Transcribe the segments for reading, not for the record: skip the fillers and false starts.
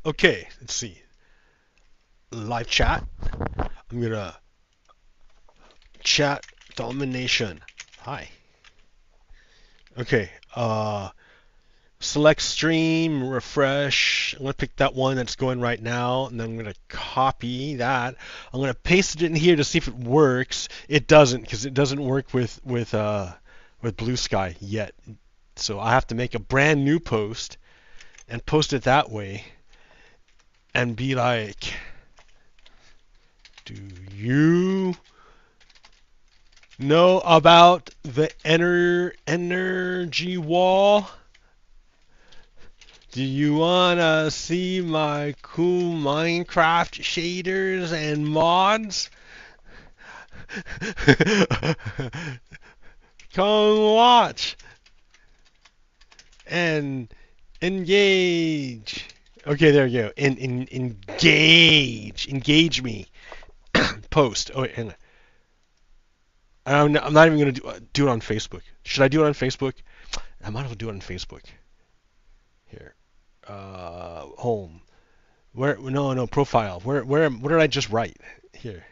Okay, let's see. Live chat. I'm gonna chat domination. Hi. Okay. Select stream, refresh. I'm gonna pick that one that's going right now, and then I'm gonna copy that. I'm gonna paste it in here to see if it works. It doesn't, because it doesn't work with Blue Sky yet. So I have to make a brand new post and post it that way, and be like, do you know about the energy wall? Do you wanna see my cool Minecraft shaders and mods? Come watch and engage. Okay, there you go. Engage me. Post. Oh, wait, hang on. I'm not even gonna do it on Facebook. Should I do it on Facebook? I might as well do it on Facebook. Here. Home. Where? No, profile. What did I just write? Here.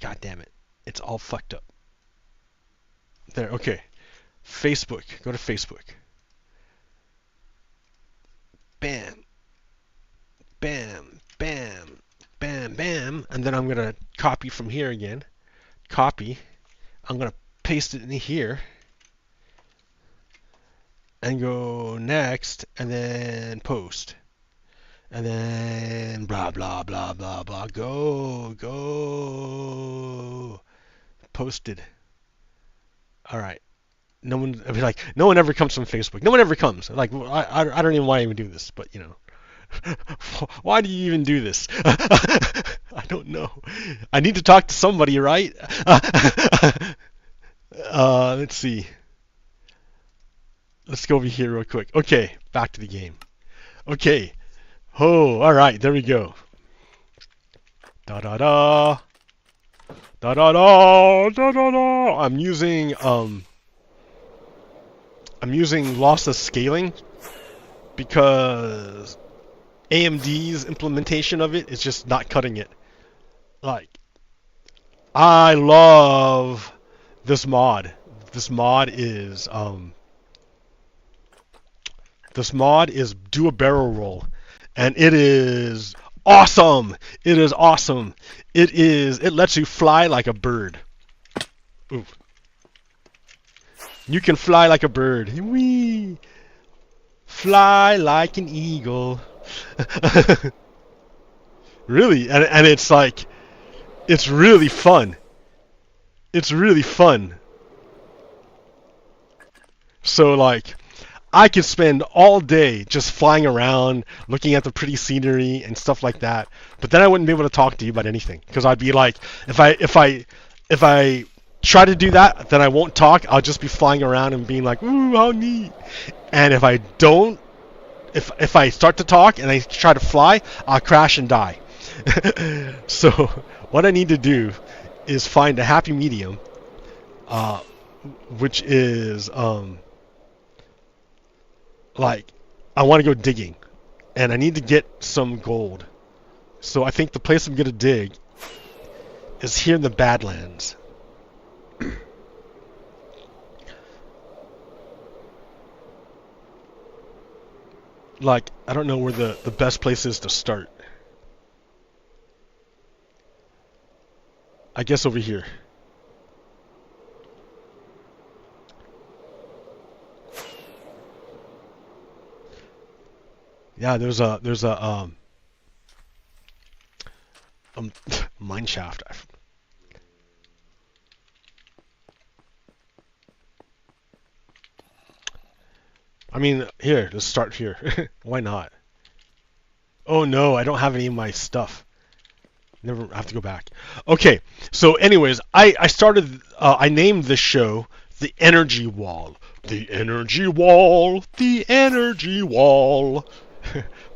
God damn it. It's all fucked up. There, okay. Facebook. Go to Facebook. Bam. Bam. Bam. Bam. Bam. And then I'm going to copy from here again. Copy. I'm going to paste it in here. And go next. And then post. And then blah, blah, blah, blah, blah. Go. Posted. All right. No one, I mean, like, no one ever comes from Facebook. No one ever comes. Like, I don't even why I even do this, but you know, why do you even do this? I don't know. I need to talk to somebody, right? Let's see. Let's go over here real quick. Okay, back to the game. Okay. Oh, all right. There we go. Da da da. Da da da da da da. I'm using lossless scaling because AMD's implementation of it is just not cutting it. Like, I love this mod. This mod is do a barrel roll, and it is awesome. It is awesome. It lets you fly like a bird. Ooh. You can fly like a bird. Whee! Fly like an eagle. Really, and it's like, it's really fun. It's really fun. So like, I could spend all day just flying around, looking at the pretty scenery and stuff like that. But then I wouldn't be able to talk to you about anything, because I'd be like, if I try to do that, then I won't talk. I'll just be flying around and being like, ooh, how neat. And if I don't, if I start to talk and I try to fly, I'll crash and die. So what I need to do is find a happy medium, which is like, I want to go digging, and I need to get some gold. So I think the place I'm gonna dig is here in the Badlands. Like, I don't know where the best place is to start. I guess over here. Yeah, there's a mine shaft. I mean, here, let's start here. Why not? Oh no, I don't have any of my stuff. Never have to go back. Okay, so anyways, I started, I named this show The Energy Wall. The Energy Wall, the Energy Wall.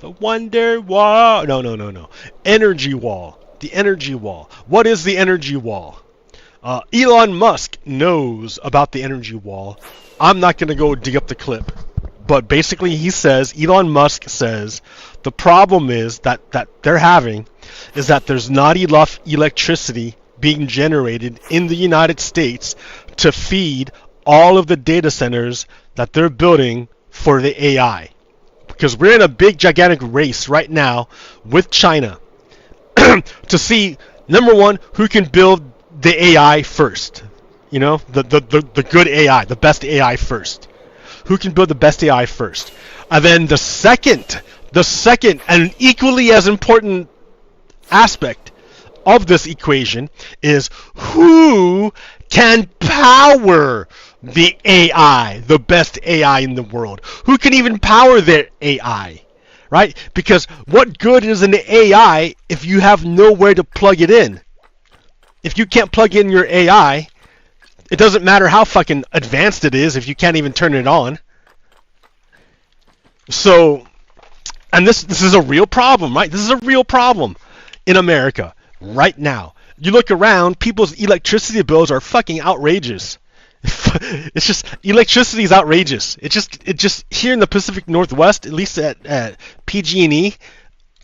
The Wonder Wall. No. Energy Wall. The Energy Wall. What is the Energy Wall? Elon Musk knows about the Energy Wall. I'm not going to go dig up the clip. But basically, he says, Elon Musk says, the problem is that they're having is that there's not enough electricity being generated in the United States to feed all of the data centers that they're building for the AI. Because we're in a big, gigantic race right now with China to see, number one, who can build the AI first. You know, the good AI, the best AI first. Who can build the best AI first? And then the second and equally as important aspect of this equation is who can power the AI, the best AI in the world. Who can even power their AI, right? Because what good is an AI if you have nowhere to plug it in? If you can't plug in your AI, it doesn't matter how fucking advanced it is if you can't even turn it on. So, and this is a real problem, right? This is a real problem in America right now. You look around, people's electricity bills are fucking outrageous. It's just, electricity is outrageous. It just here in the Pacific Northwest, at least at PG&E,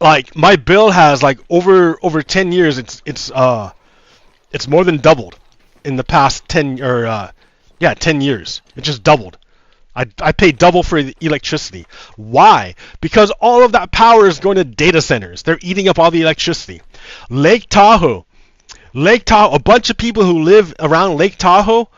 like my bill has like over 10 years, it's more than doubled in the past 10 years. It just doubled. I pay double for the electricity. Why? Because all of that power is going to data centers. They're eating up all the electricity. Lake Tahoe, a bunch of people who live around Lake Tahoe,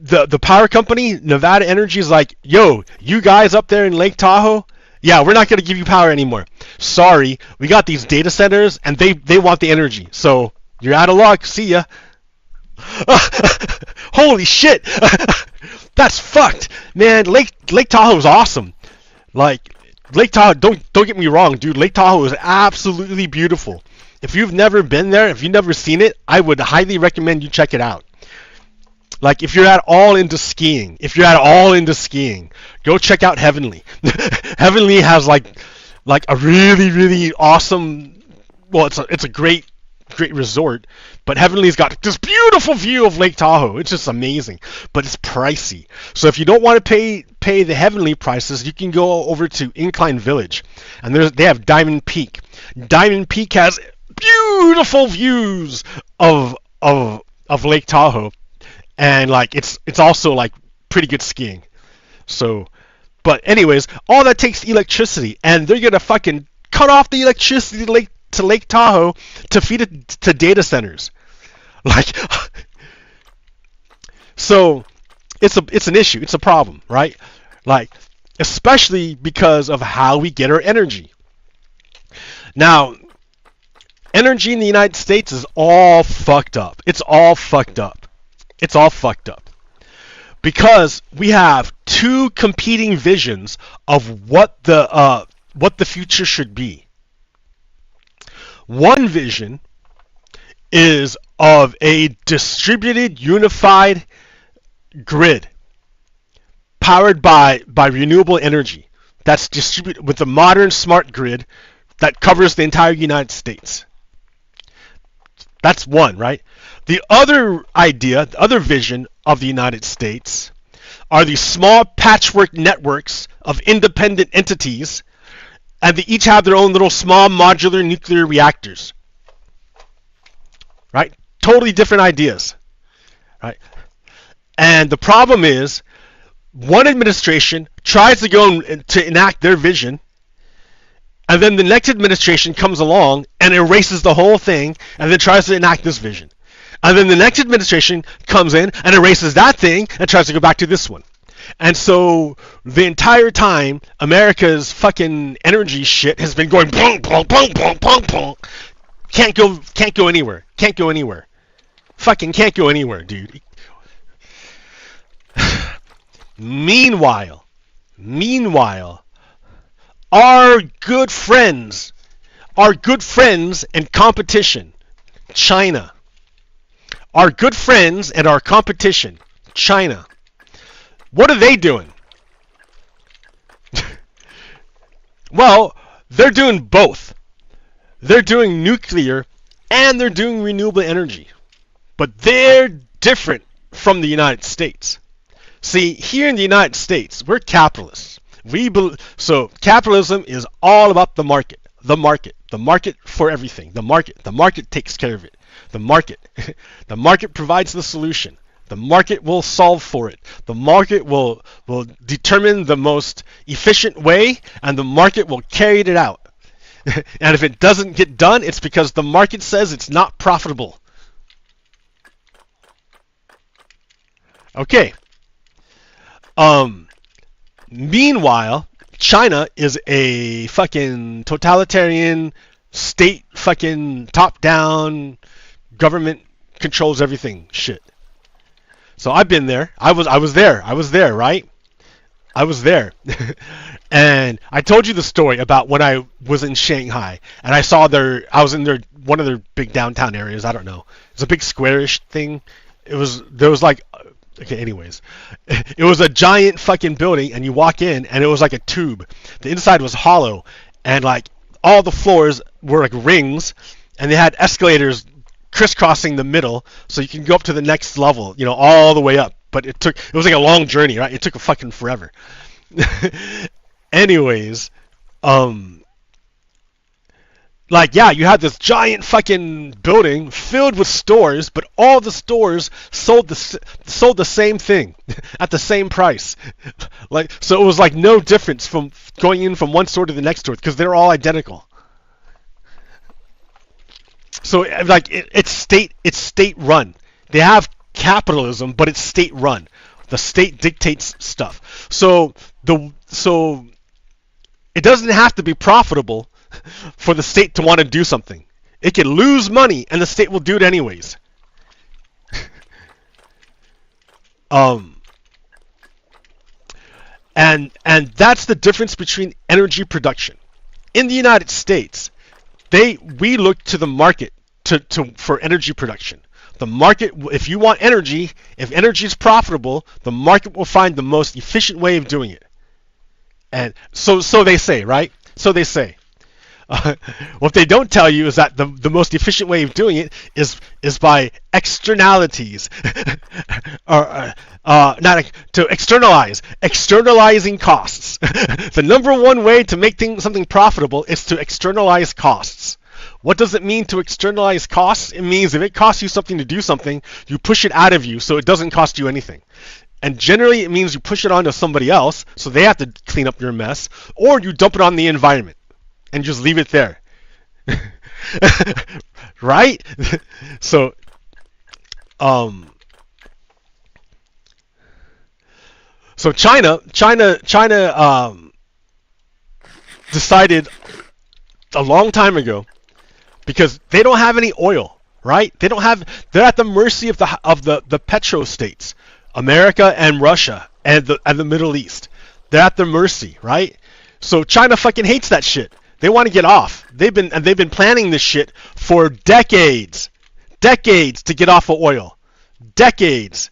the power company, Nevada Energy, is like, yo, you guys up there in Lake Tahoe, yeah, we're not going to give you power anymore. Sorry, we got these data centers, and they want the energy. So you're out of luck. See ya. Holy shit. That's fucked, man. Lake Tahoe is awesome. Like, Lake Tahoe, don't get me wrong, dude. Lake Tahoe is absolutely beautiful. If you've never been there, if you've never seen it, I would highly recommend you check it out. Like, if you're at all into skiing, go check out Heavenly. Heavenly has like a really, really awesome. Well, it's a great resort, but Heavenly's got this beautiful view of Lake Tahoe. It's just amazing, but it's pricey. So if you don't want to pay the Heavenly prices, you can go over to Incline Village, and they have Diamond Peak. Diamond Peak has beautiful views of Lake Tahoe, and like it's also like pretty good skiing. So, but anyways, all that takes electricity, and they're gonna fucking cut off the electricity to Lake Tahoe to feed it to data centers. Like, so it's an issue. It's a problem, right? Like, especially because of how we get our energy. Now, energy in the United States is all fucked up. It's all fucked up. Because we have two competing visions of what the future should be. One vision is of a distributed, unified grid powered by renewable energy that's distributed with a modern smart grid that covers the entire United States. That's one, right? The other idea, the other vision of the United States are these small patchwork networks of independent entities, and they each have their own little small modular nuclear reactors. Right? Totally different ideas. Right? And the problem is, one administration tries to go to enact their vision, and then the next administration comes along and erases the whole thing, and then tries to enact this vision. And then the next administration comes in and erases that thing and tries to go back to this one. And so the entire time, America's fucking energy shit has been going boom, boom, boom, boom, boom, boom. Can't go anywhere. Fucking can't go anywhere, dude. Meanwhile, our good friends and competition, China. Our good friends and our competition, China. What are they doing? Well, they're doing both. They're doing nuclear and they're doing renewable energy. But they're different from the United States. See, here in the United States, we're capitalists. So capitalism is all about the market. The market for everything. The market takes care of it. The market, the market provides the solution. The market will solve for it. The market will determine the most efficient way, and the market will carry it out. And if it doesn't get done, it's because the market says it's not profitable. Okay. Meanwhile, China is a fucking totalitarian state, fucking top-down, government controls everything shit. So I've been there. I was there, right? I was there. And I told you the story about when I was in Shanghai and I was in one of their big downtown areas. I don't know. It's a big squarish thing. There was like, okay, anyways. It was a giant fucking building and you walk in and it was like a tube. The inside was hollow and like all the floors were like rings and they had escalators crisscrossing the middle so you can go up to the next level, all the way up. But it was like a long journey, right? It took a fucking forever. Anyways, like, yeah, you had this giant fucking building filled with stores, but all the stores sold the same thing at the same price. Like, so it was like no difference from going in from one store to the next store because they're all identical. So like it's state run. They have capitalism, but it's state run. The state dictates stuff. So it doesn't have to be profitable for the state to want to do something. It can lose money and the state will do it anyways. And that's the difference between energy production. In the United States, we look to the market for energy production. The market, if you want energy, if energy is profitable, the market will find the most efficient way of doing it. And so they say, right? So they say. What they don't tell you is that the most efficient way of doing it is by externalities, or not to externalizing costs. The number one way to make something profitable is to externalize costs. What does it mean to externalize costs? It means if it costs you something to do something, you push it out of you so it doesn't cost you anything. And generally it means you push it onto somebody else so they have to clean up your mess, or you dump it on the environment and just leave it there. Right? So China decided a long time ago, because they don't have any oil, right? They're at the mercy of the petrostates, America and Russia and the Middle East. They're at their mercy, right? So China fucking hates that shit. They want to get off. They've been planning this shit for decades to get off of oil. Decades.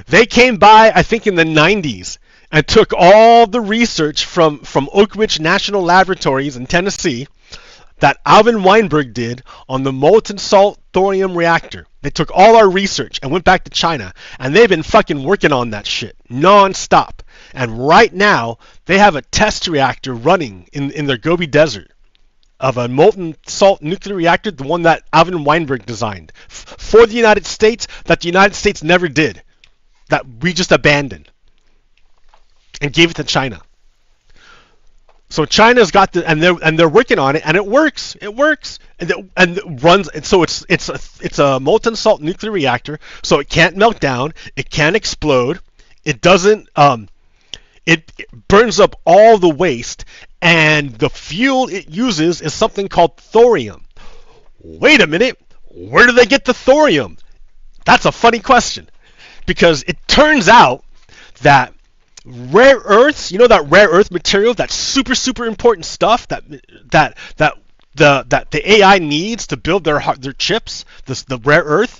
They came by, I think, in the 90s and took all the research from Oak Ridge National Laboratories in Tennessee that Alvin Weinberg did on the molten salt thorium reactor. They took all our research and went back to China, and they've been fucking working on that shit non-stop. And right now, they have a test reactor running in their Gobi Desert of a molten salt nuclear reactor, the one that Alvin Weinberg designed for the United States, that the United States never did, that we just abandoned and gave it to China. So China's got and they're working on it, and it works. It works, and it runs. And so it's a molten salt nuclear reactor, so it can't melt down, it can't explode, it doesn't. It burns up all the waste, and the fuel it uses is something called thorium. Wait a minute, where do they get the thorium? That's a funny question, because it turns out that rare earths, that rare earth material, that super important stuff that the AI needs to build their chips, the rare earth,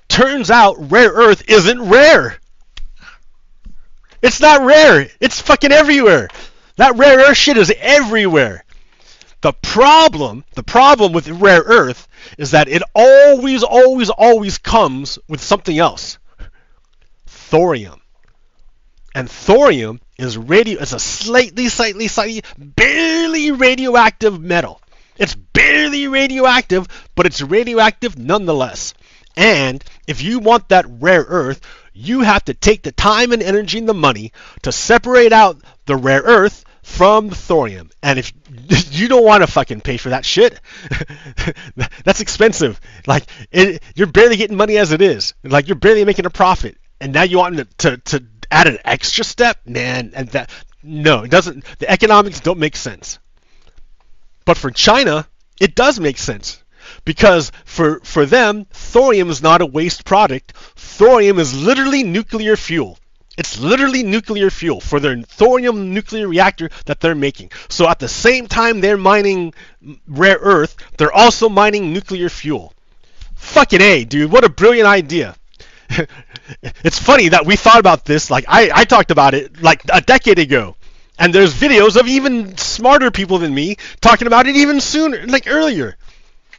turns out rare earth isn't rare. It's not rare. It's fucking everywhere. That rare earth shit is everywhere. The problem with rare earth is that it always comes with something else. Thorium. And thorium is is a slightly, barely radioactive metal. It's barely radioactive, but it's radioactive nonetheless. And if you want that rare earth, you have to take the time and energy and the money to separate out the rare earth from the thorium. And if you don't want to fucking pay for that shit, that's expensive. Like, you're barely getting money as it is. Like, you're barely making a profit. And now you want to add an extra step? Man, and that, no, it doesn't. The economics don't make sense. But for China, it does make sense. Because for them, thorium is not a waste product. Thorium is literally nuclear fuel. It's literally nuclear fuel for their thorium nuclear reactor that they're making. So at the same time they're mining rare earth, they're also mining nuclear fuel. Fucking A, dude. What a brilliant idea. It's funny that we thought about this. Like, I talked about it like a decade ago. And there's videos of even smarter people than me talking about it even sooner, like earlier.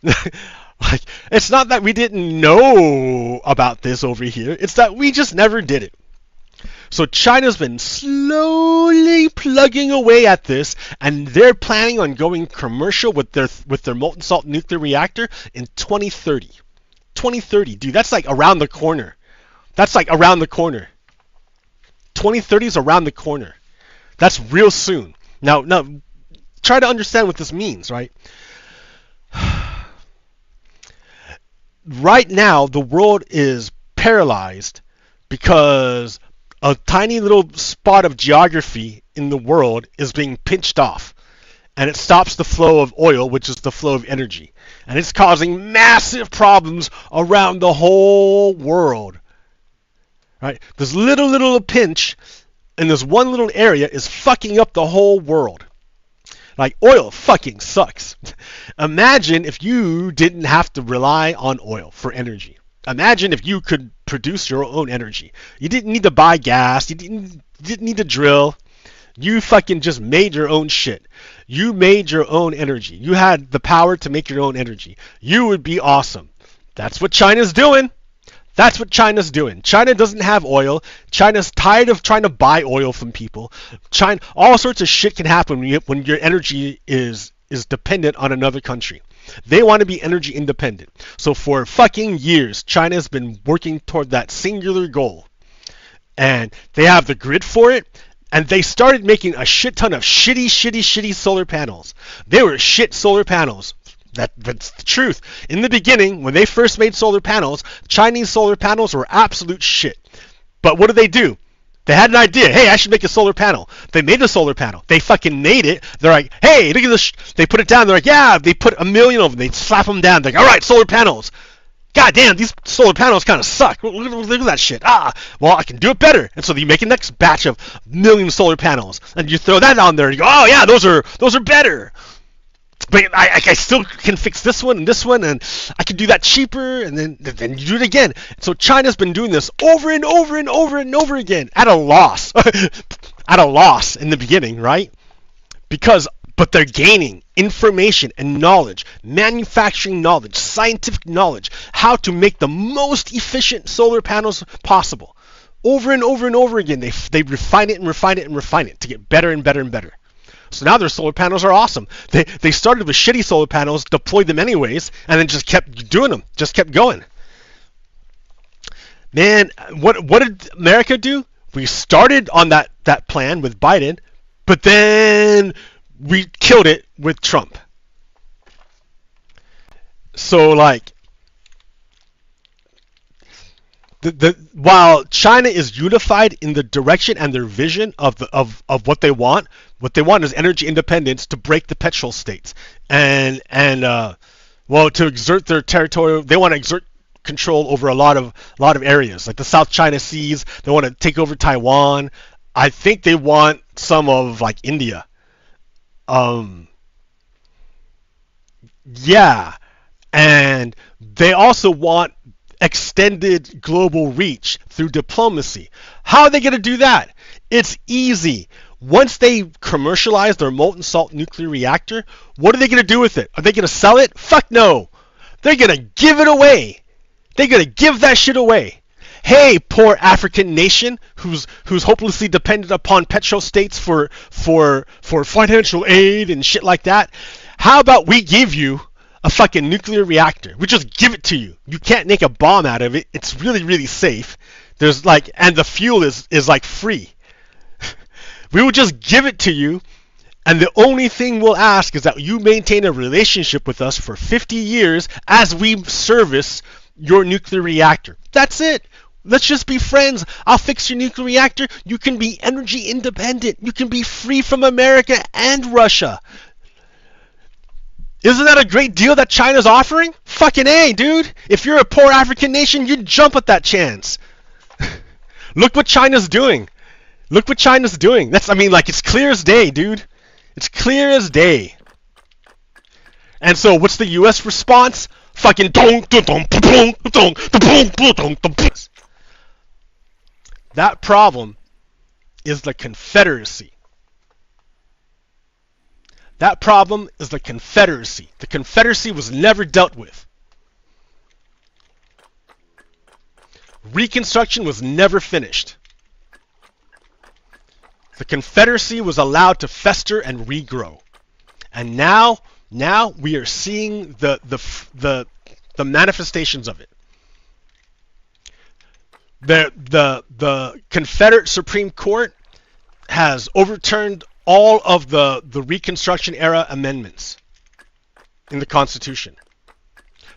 Like, it's not that we didn't know about this over here. It's that we just never did it. So China's been slowly plugging away at this, and they're planning on going commercial with their molten salt nuclear reactor in 2030. 2030, dude, that's like around the corner. That's like around the corner. 2030 is around the corner. That's real soon. Now, try to understand what this means, right? Right now, the world is paralyzed because a tiny little spot of geography in the world is being pinched off, and it stops the flow of oil, which is the flow of energy, and it's causing massive problems around the whole world. Right? This little pinch in this one little area is fucking up the whole world. Like, oil fucking sucks. Imagine if you didn't have to rely on oil for energy. Imagine if you could produce your own energy. You didn't need to buy gas. You didn't need to drill. You fucking just made your own shit. You made your own energy. You had the power to make your own energy. You would be awesome. That's what China's doing. That's what China's doing. China doesn't have oil. China's tired of trying to buy oil from people. China, all sorts of shit can happen when your energy is dependent on another country. They want to be energy independent. So for fucking years, China's been working toward that singular goal. And they have the grid for it. And they started making a shit ton of shitty solar panels. They were shit solar panels. That's the truth. In the beginning, when they first made solar panels, Chinese solar panels were absolute shit. But what do? They had an idea. Hey, I should make a solar panel. They made a solar panel. They fucking made it. They're like, hey, look at this. They put it down. They're like, yeah. They put 1 million of them. They slap them down. They're like, all right, solar panels. God damn, these solar panels kind of suck. Look at that shit. Well, I can do it better. And so you make a next batch of 1 million solar panels, and you throw that on there. And you go, oh yeah, those are better. But I still can fix this one, and I can do that cheaper, and then you do it again. So China's been doing this over and over again at a loss. At a loss in the beginning, right? But they're gaining information and knowledge, manufacturing knowledge, scientific knowledge, how to make the most efficient solar panels possible. Over and over again, they refine it to get better and better. So now their solar panels are awesome. They started with shitty solar panels, deployed them anyways, and then just kept doing them, just kept going. Man, what did America do? We started on that plan with Biden, but then we killed it with Trump. So like, while China is unified in the direction and their vision of what they want is energy independence to break the petrol states and to exert their territorial. They want to exert control over a lot of areas like the South China Seas. They want to take over Taiwan. I think they want some of like India. Yeah, and they also want extended global reach through diplomacy. How are they going to do that? It's easy. Once they commercialize their molten salt nuclear reactor, what are they going to do with it? Are they going to sell it? Fuck no. They're going to give it away. They're going to give that shit away. hey, poor African nation who's hopelessly dependent upon petrostates for financial aid and shit like that. How about we give you a fucking nuclear reactor? We just give it to you. You can't make a bomb out of it. It's really, really safe. There's like, and the fuel is like free. We will just give it to you, and the only thing we'll ask is that you maintain a relationship with us for 50 years as we service your nuclear reactor. That's it. Let's just be friends. I'll fix your nuclear reactor. You can be energy independent. You can be free from America and Russia. Isn't that a great deal that China's offering? Fucking A, dude. If you're a poor African nation, you'd jump at that chance. Look what China's doing. Look what China's doing. That's, I mean, like, it's clear as day, dude. It's clear as day. And so, what's the U.S. response? Fucking dong, dong, dong, dong, dong, dong, dong. That problem is the Confederacy. That problem is the Confederacy. The Confederacy was never dealt with. Reconstruction was never finished. The Confederacy was allowed to fester and regrow. And now we are seeing the manifestations of it. The Confederate Supreme Court has overturned all of the Reconstruction era amendments in the Constitution.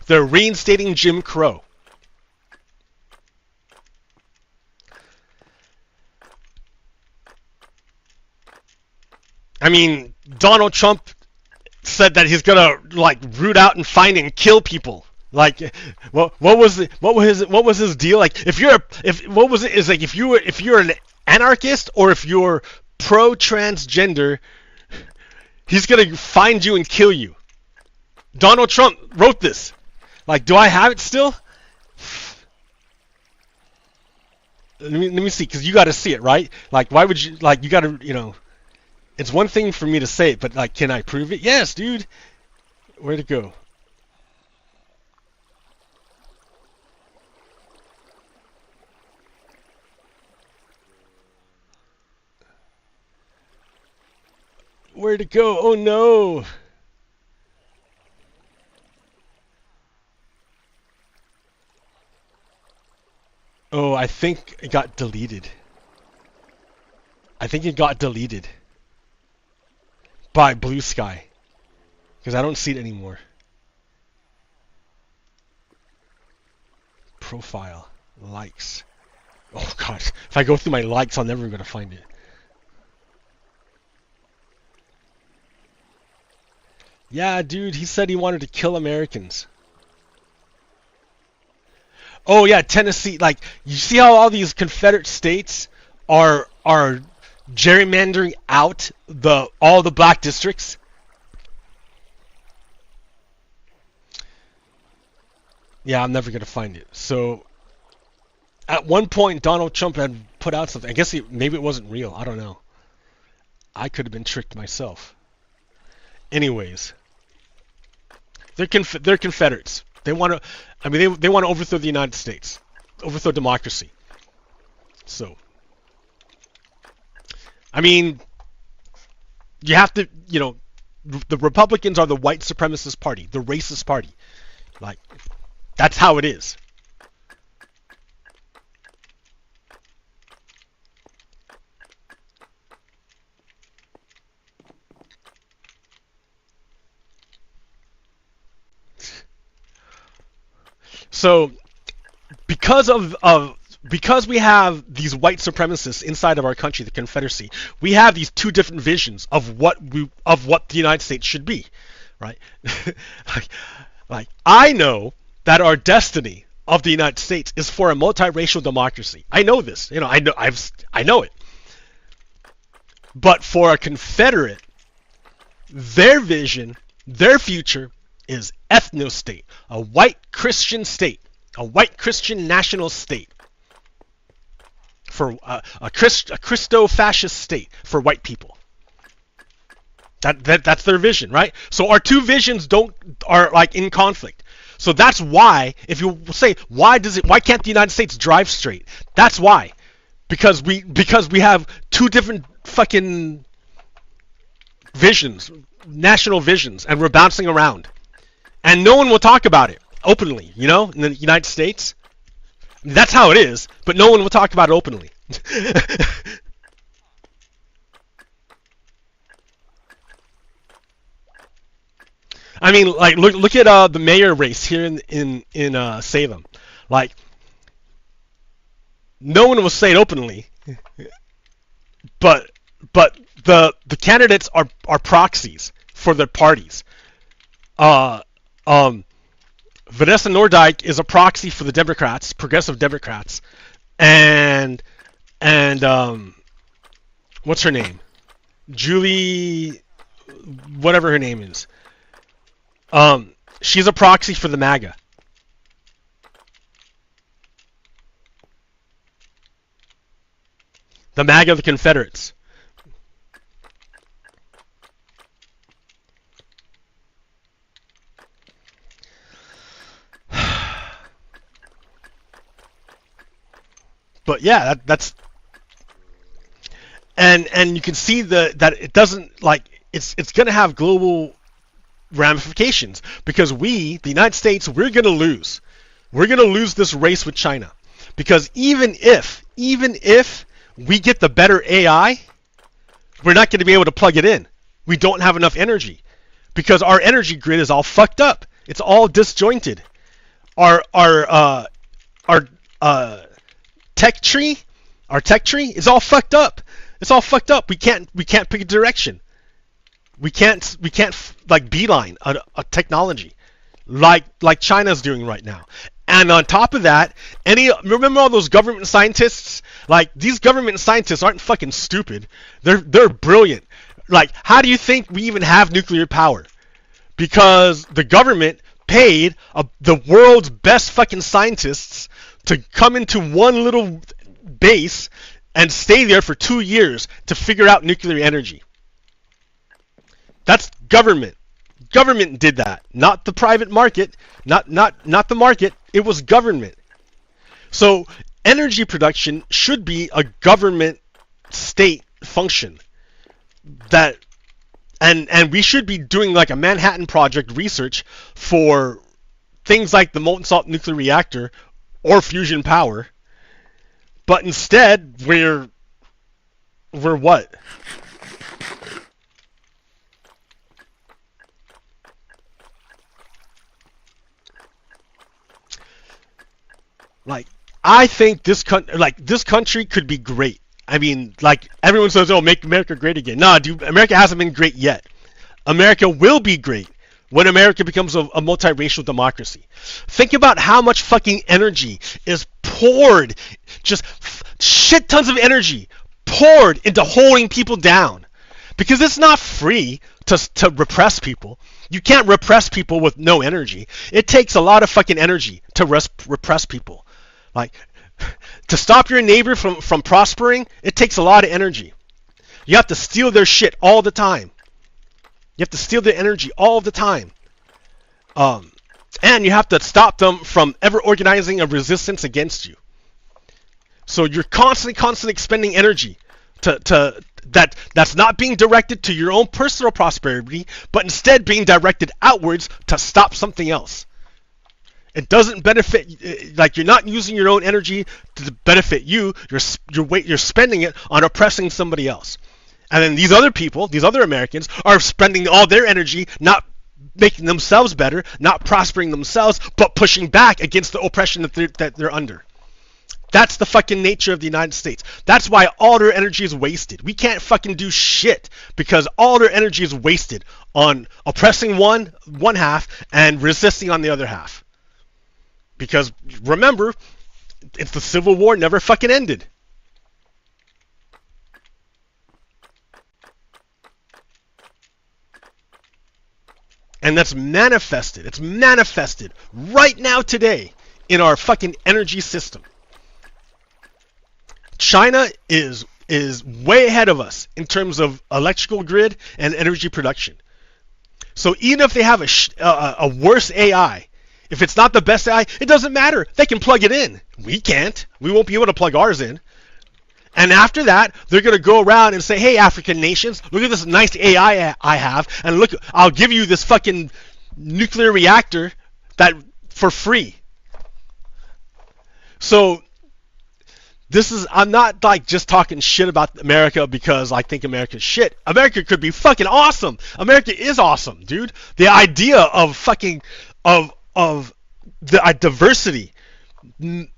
They're reinstating Jim Crow. I mean, Donald Trump said that he's gonna like root out and find and kill people. Like, what was his deal? Like, if you're an anarchist or if you're pro-transgender, he's gonna find you and kill you. Donald Trump wrote this. Like, do I have it still? Let me see, because you got to see it, right? Like, why would you, like, you got to, you know, it's one thing for me to say it, but, like, can I prove it? Yes, dude. Where'd it go? Where'd it go? Oh, no. Oh, I think it got deleted. I think it got deleted by Blue Sky, because I don't see it anymore. Profile, likes. Oh god, if I go through my likes, I'm never gonna find it. Yeah, dude, he said he wanted to kill Americans. Oh yeah, Tennessee. Like, you see how all these Confederate states are gerrymandering out all the black districts? Yeah, I'm never gonna find it. So, at one point, Donald Trump had put out something. I guess maybe it wasn't real. I don't know. I could have been tricked myself. Anyways, they're Confederates. They want to. I mean, they want to overthrow the United States, overthrow democracy. So, I mean, you have to, you know, the Republicans are the white supremacist party, the racist party. Like, that's how it is. So, because we have these white supremacists inside of our country, the Confederacy, we have these two different visions of what the United States should be, right? like I know that our destiny of the United States is for a multiracial democracy. I know this, you know, I know it. But for a Confederate, their vision, their future is ethno-state, a white Christian state, a white Christian national state, for a Christo-fascist state for white people. That's their vision, right? So our two visions are like in conflict. So that's why, if you say why can't the United States drive straight? That's why, because we have two different fucking visions, national visions, and we're bouncing around, and no one will talk about it openly. You know, in the United States, that's how it is, but no one will talk about it openly. I mean, like look at the mayor race here in Salem. Like, no one will say it openly, but the candidates are proxies for their parties. Uh, um, Vanessa Nordyke is a proxy for the Democrats, progressive Democrats, and what's her name? Julie, whatever her name is. She's a proxy for the MAGA. The MAGA of the Confederates. But yeah, that's and you can see that it doesn't, like, it's going to have global ramifications, because the United States, we're going to lose. We're going to lose this race with China, because even if we get the better AI, we're not going to be able to plug it in. We don't have enough energy, because our energy grid is all fucked up. It's all disjointed. Our tech tree is all fucked up. It's all fucked up. We can't pick a direction. We can't like beeline a technology like China's doing right now. And on top of that, remember all those government scientists? Like, these government scientists aren't fucking stupid. They're brilliant. Like, how do you think we even have nuclear power? Because the government paid the world's best fucking scientists to come into one little base and stay there for 2 years to figure out nuclear energy. That's government. Government did that, not the private market, not the market. It was government. So energy production should be a government state function. And we should be doing like a Manhattan Project research for things like the molten salt nuclear reactor or fusion power. But instead, we're what? Like, I think this country could be great. I mean, like, everyone says, "Oh, make America great again." Nah, dude, America hasn't been great yet. America will be great when America becomes a multiracial democracy. Think about how much fucking energy is poured, just shit tons of energy poured into holding people down. Because it's not free to repress people. You can't repress people with no energy. It takes a lot of fucking energy to repress people. Like, to stop your neighbor from prospering, it takes a lot of energy. You have to steal their shit all the time. You have to steal their energy all the time. And you have to stop them from ever organizing a resistance against you. So you're constantly expending energy that's not being directed to your own personal prosperity, but instead being directed outwards to stop something else. It doesn't benefit, like, you're not using your own energy to benefit you. You're spending it on oppressing somebody else. And then these other people, these other Americans, are spending all their energy not making themselves better, not prospering themselves, but pushing back against the oppression that they're under. That's the fucking nature of the United States. That's why all their energy is wasted. We can't fucking do shit because all their energy is wasted on oppressing one half and resisting on the other half. Because remember, it's the Civil War never fucking ended. And that's manifested. It's manifested right now today in our fucking energy system. China is way ahead of us in terms of electrical grid and energy production. So even if they have a worse AI, If it's not the best AI, it doesn't matter. They can plug it in. We can't. We won't be able to plug ours in. And after that, they're going to go around and say, hey, African nations, look at this nice AI I have, and look, I'll give you this fucking nuclear reactor that for free. So I'm not like just talking shit about America because I think America's shit. America could be fucking awesome. America is awesome, dude. The idea of fucking of the diversity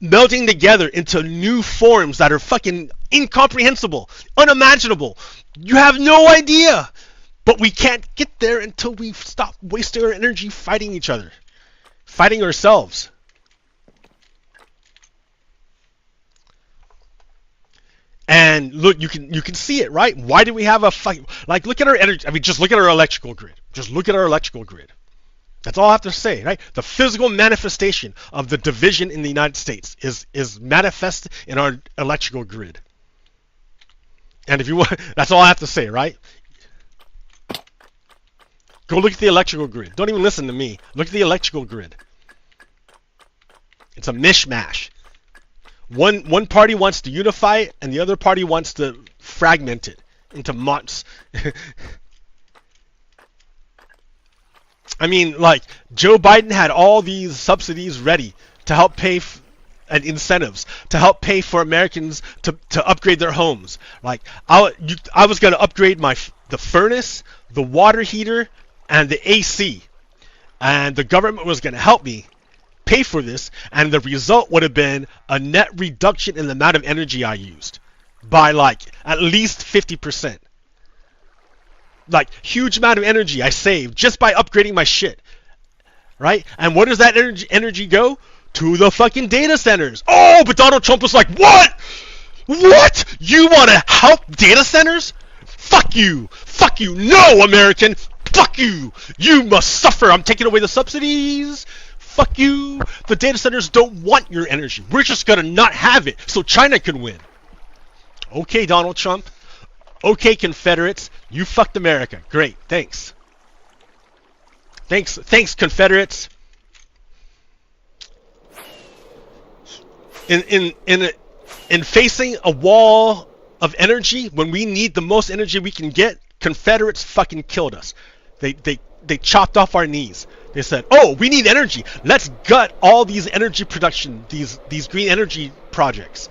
melting together into new forms that are fucking incomprehensible, unimaginable. You have no idea. But we can't get there until we stop wasting our energy fighting each other, fighting ourselves. And look, you can see it, right? Why do we have a fucking, like, look at our energy? I mean, just look at our electrical grid. Just look at our electrical grid. That's all I have to say, right? The physical manifestation of the division in the United States is manifest in our electrical grid. And if you want, that's all I have to say, right? Go look at the electrical grid. Don't even listen to me. Look at the electrical grid. It's a mishmash. One party wants to unify it, and the other party wants to fragment it into months. I mean, like, Joe Biden had all these subsidies ready to help pay and incentives to help pay for Americans to upgrade their homes. Like, I was going to upgrade the furnace, the water heater, and the AC, and the government was going to help me pay for this, and the result would have been a net reduction in the amount of energy I used by like at least 50%. Like, huge amount of energy I saved just by upgrading my shit, right? And where does that energy go? To the fucking data centers. Oh, but Donald Trump was like, what? You want to help data centers? Fuck you. No, American. Fuck you. You must suffer. I'm taking away the subsidies. Fuck you. The data centers don't want your energy. We're just going to not have it so China can win. Okay, Donald Trump. Okay, Confederates. You fucked America. Great. Thanks, Confederates. In facing a wall of energy when we need the most energy we can get, Confederates fucking killed us. They chopped off our knees. They said, "Oh, we need energy. Let's gut all these energy production, these green energy projects."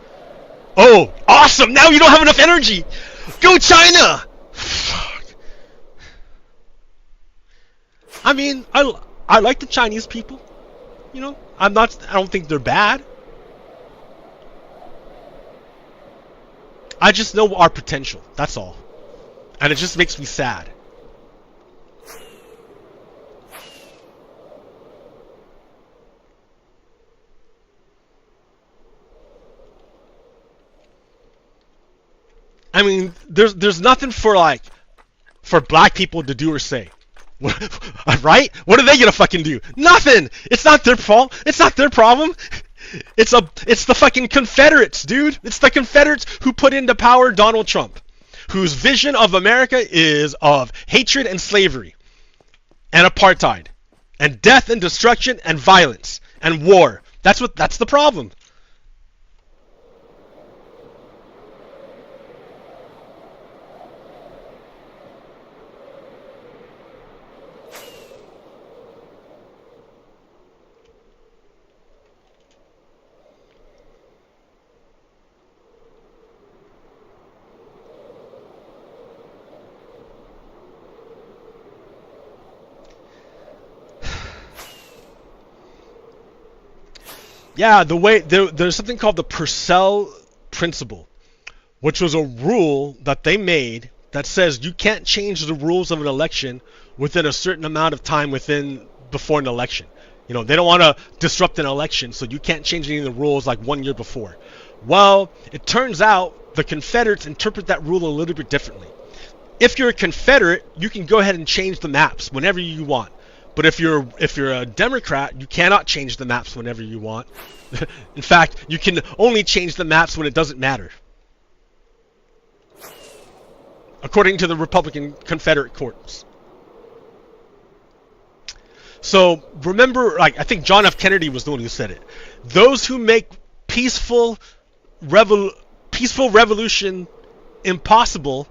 Oh, awesome! Now you don't have enough energy. Go China. Fuck. I mean, I like the Chinese people. You know, I don't think they're bad. I just know our potential. That's all. And it just makes me sad. I mean, there's nothing for black people to do or say. Right? What are they gonna fucking do? Nothing! It's not their fault. It's not their problem. It's the fucking Confederates, dude. It's the Confederates who put into power Donald Trump, whose vision of America is of hatred and slavery and apartheid and death and destruction and violence and war. That's the problem. Yeah, there's something called the Purcell principle, which was a rule that they made that says you can't change the rules of an election within a certain amount of time before an election. You know, they don't want to disrupt an election, so you can't change any of the rules like 1 year before. Well, it turns out the Confederates interpret that rule a little bit differently. If you're a Confederate, you can go ahead and change the maps whenever you want. But if you're a Democrat, you cannot change the maps whenever you want. In fact, you can only change the maps when it doesn't matter. According to the Republican Confederate courts. So remember, like I think John F. Kennedy was the one who said it. Those who make peaceful peaceful revolution impossible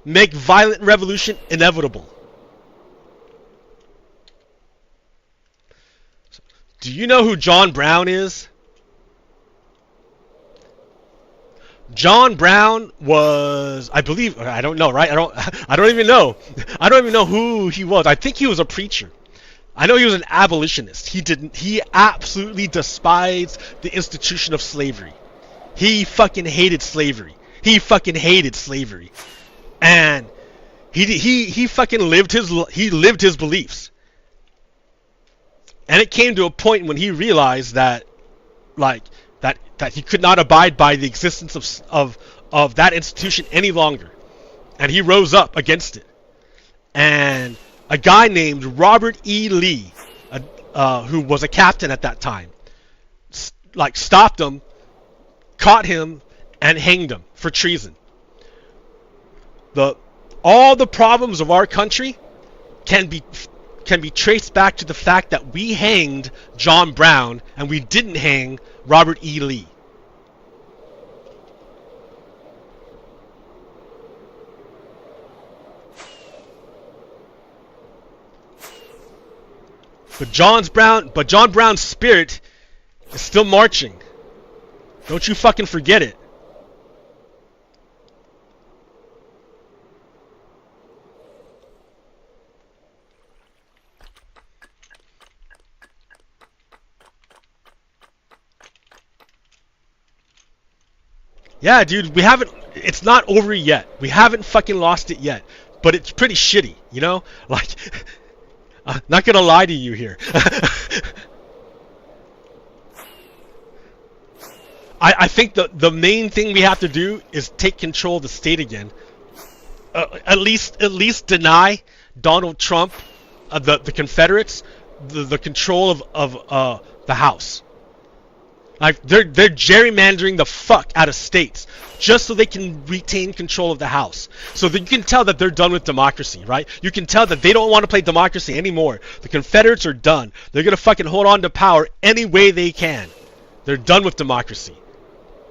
make violent revolution inevitable. Do you know who John Brown is? John Brown was, I believe, I don't know, right? I don't even know. I don't even know who he was. I think he was a preacher. I know he was an abolitionist. He absolutely despised the institution of slavery. He fucking hated slavery. He fucking hated slavery. And he fucking lived his beliefs. And it came to a point when he realized that that he could not abide by the existence of that institution any longer. And he rose up against it. And a guy named Robert E. Lee, who was a captain at that time, stopped him, caught him, and hanged him for treason. All the problems of our country can be traced back to the fact that we hanged John Brown and we didn't hang Robert E. Lee. But John Brown's spirit is still marching. Don't you fucking forget it. Yeah, dude, it's not over yet. We haven't fucking lost it yet. But it's pretty shitty, you know? Like, I'm not gonna lie to you here. I think the main thing we have to do is take control of the state again. At least deny Donald Trump, the Confederates, the control of the House. Like they're gerrymandering the fuck out of states just so they can retain control of the House. So that you can tell that they're done with democracy, right? You can tell that they don't want to play democracy anymore. The Confederates are done. They're gonna fucking hold on to power any way they can. They're done with democracy,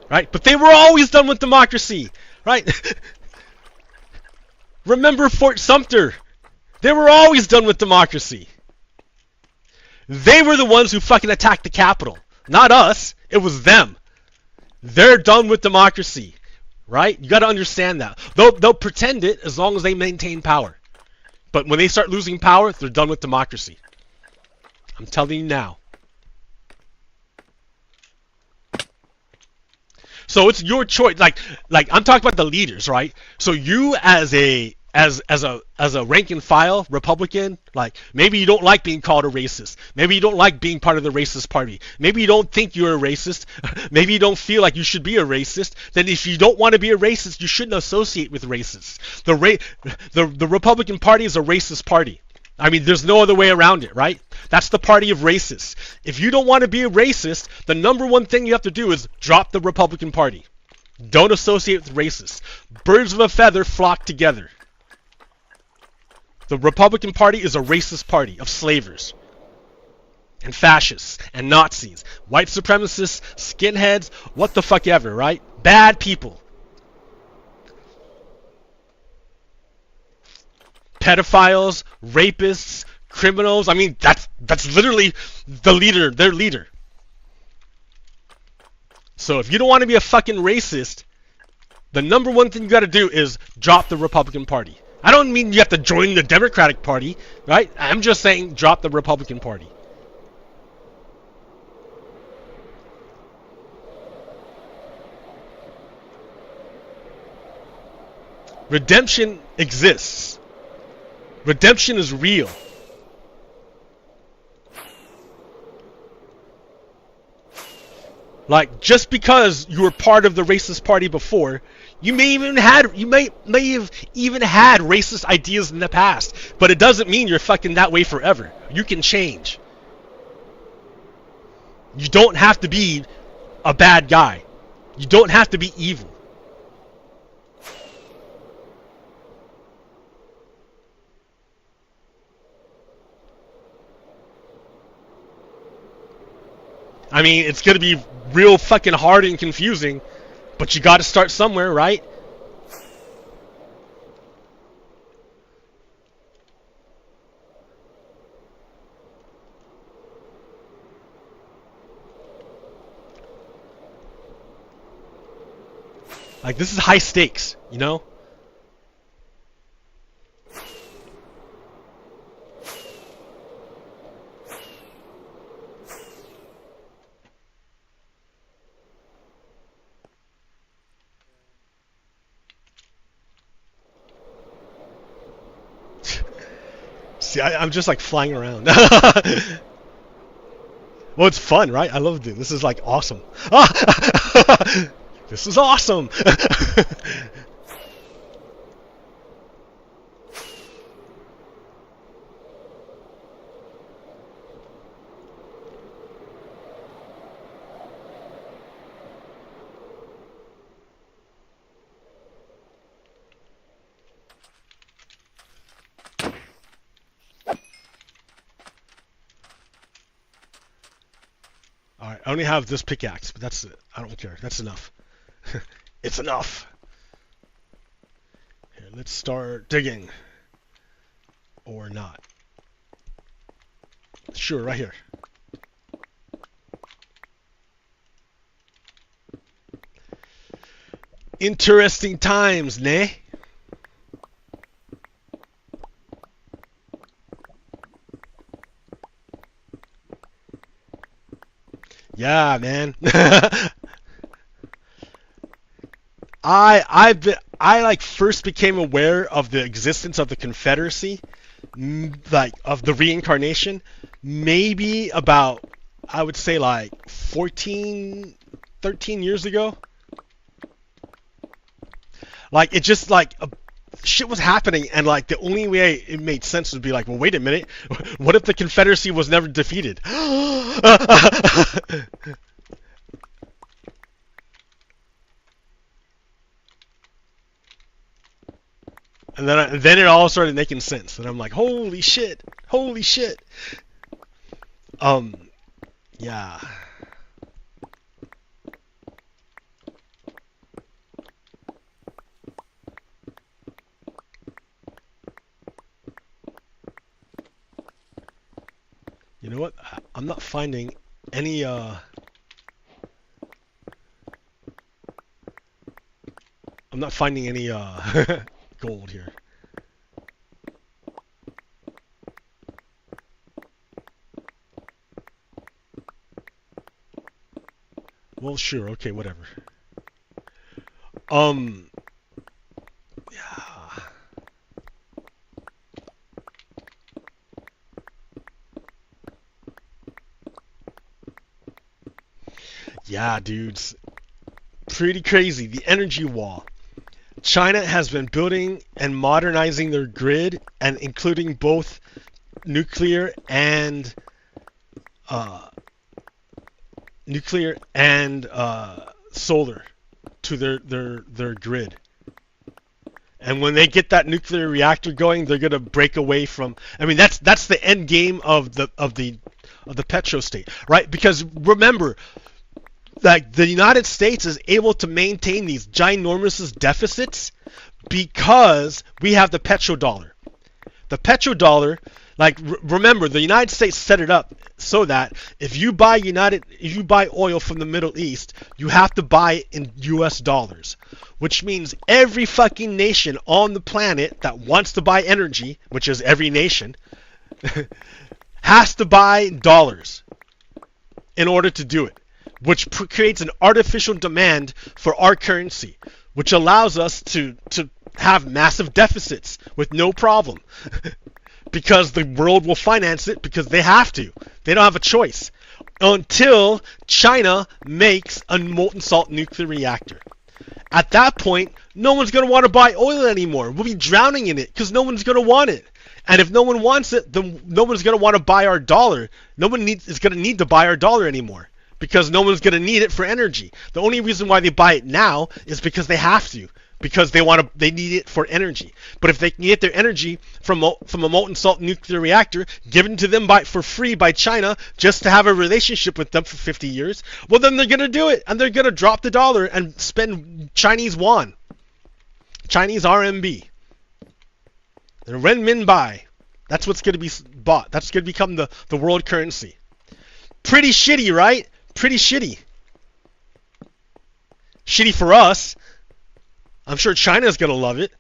right? But they were always done with democracy, right? Remember Fort Sumter? They were always done with democracy. They were the ones who fucking attacked the Capitol. Not us. It was them. They're done with democracy. Right? You gotta understand that. They'll pretend it as long as they maintain power. But when they start losing power, they're done with democracy. I'm telling you now. So it's your choice. Like I'm talking about the leaders, right? So you as a rank and file Republican, like maybe you don't like being called a racist. Maybe you don't like being part of the racist party. Maybe you don't think you're a racist. Maybe you don't feel like you should be a racist. Then if you don't want to be a racist, you shouldn't associate with racists. The Republican Party is a racist party. I mean, there's no other way around it, right? That's the party of racists. If you don't want to be a racist, the number one thing you have to do is drop the Republican Party. Don't associate with racists. Birds of a feather flock together. The Republican Party is a racist party of slavers and fascists and Nazis, white supremacists, skinheads, what the fuck ever, right? Bad people. Pedophiles, rapists, criminals. I mean, that's literally the leader, their leader. So if you don't want to be a fucking racist, the number one thing you got to do is drop the Republican Party. I don't mean you have to join the Democratic Party, right? I'm just saying drop the Republican Party. Redemption exists. Redemption is real. Like, just because you were part of the racist party before, you may have even had racist ideas in the past, but it doesn't mean you're fucking that way forever. You can change. You don't have to be a bad guy. You don't have to be evil. I mean, it's gonna be real fucking hard and confusing, but you gotta start somewhere, right? Like, this is high stakes, you know? See, I'm just like flying around. Well, it's fun, right? I love it. This is like awesome. Ah! This is awesome. Alright, I only have this pickaxe, but that's it. I don't care. That's enough. It's enough. Here, let's start digging. Or not. Sure, right here. Interesting times, ne? Yeah, man. I like first became aware of the existence of the Confederacy, like of the reincarnation, maybe about, I would say, like 13 years ago. Like, it just like shit was happening, and like the only way it made sense would be like, well, wait a minute, what if the Confederacy was never defeated? And then it all started making sense, and I'm like, holy shit, holy shit. Yeah. You know what? I'm not finding any I'm not finding any gold here. Well, sure, okay, whatever. Yeah. Yeah, dudes. Pretty crazy. The energy wall. China has been building and modernizing their grid, and including both nuclear and solar to their grid. And when they get that nuclear reactor going, they're gonna break away from. I mean, that's the end game of the petro state, right? Because remember, like, the United States is able to maintain these ginormous deficits because we have the petrodollar. The petrodollar, like, remember, the United States set it up so that if you buy oil from the Middle East, you have to buy it in US dollars, which means every fucking nation on the planet that wants to buy energy, which is every nation, has to buy dollars in order to do it, which creates an artificial demand for our currency, which allows us to have massive deficits with no problem. Because the world will finance it because they have to. They don't have a choice. Until China makes a molten salt nuclear reactor. At that point, no one's going to want to buy oil anymore. We'll be drowning in it because no one's going to want it. And if no one wants it, then no one's going to want to buy our dollar. No one is going to need to buy our dollar anymore because no one's going to need it for energy. The only reason why they buy it now is because they have to. because they need it for energy. But if they can get their energy from a molten salt nuclear reactor given to them for free by China just to have a relationship with them for 50 years, well then they're gonna do it, and they're gonna drop the dollar and spend Chinese yuan, Chinese RMB, and renminbi. That's what's gonna be bought. That's gonna become the world currency. Pretty shitty, right? Pretty shitty. Shitty for us. I'm sure China's gonna love it.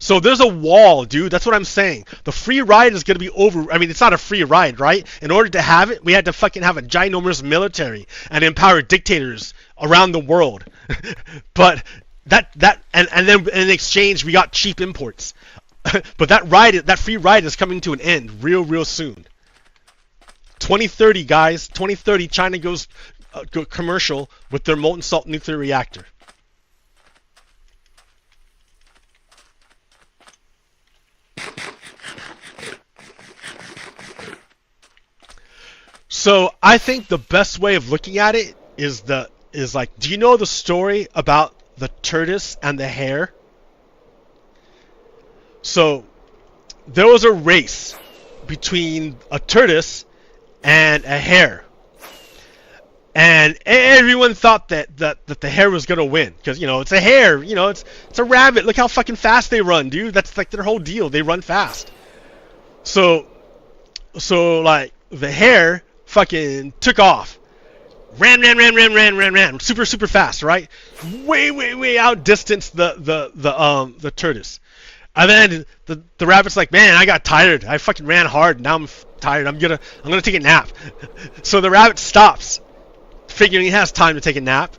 So there's a wall, dude. That's what I'm saying. The free ride is gonna be over. I mean, it's not a free ride, right? In order to have it, we had to fucking have a ginormous military and empower dictators around the world. But and then in exchange, we got cheap imports. But that free ride is coming to an end real soon. 2030, guys. 2030, China goes commercial with their molten salt nuclear reactor. So I think the best way of looking at it is like, do you know the story about the tortoise and the hare? So there was a race between a tortoise and a hare, and everyone thought that the hare was gonna win because, you know, it's a hare, you know, it's a rabbit. Look how fucking fast they run, dude. That's like their whole deal. They run fast. So like the hare fucking took off, ran super fast, right? Way outdistanced the tortoise. And then the rabbit's like, man, I got tired. I fucking ran hard. Now I'm tired. I'm gonna take a nap. So the rabbit stops, figuring he has time to take a nap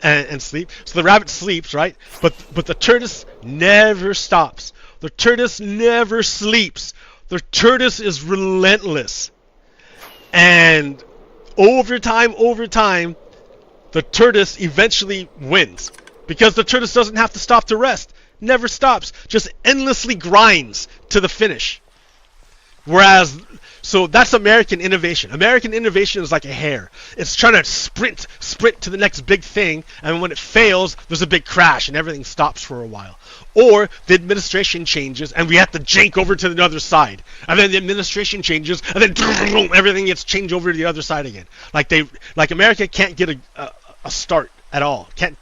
and sleep. So the rabbit sleeps, right? But the tortoise never stops. The tortoise never sleeps. The tortoise is relentless. And over time, the tortoise eventually wins. Because the tortoise doesn't have to stop to rest. Never stops. Just endlessly grinds to the finish. Whereas, so that's American innovation. American innovation is like a hare. It's trying to sprint to the next big thing, and when it fails, there's a big crash and everything stops for a while. Or the administration changes and we have to jank over to the other side. And then the administration changes and then everything gets changed over to the other side again. Like America can't get a start at all. Can't.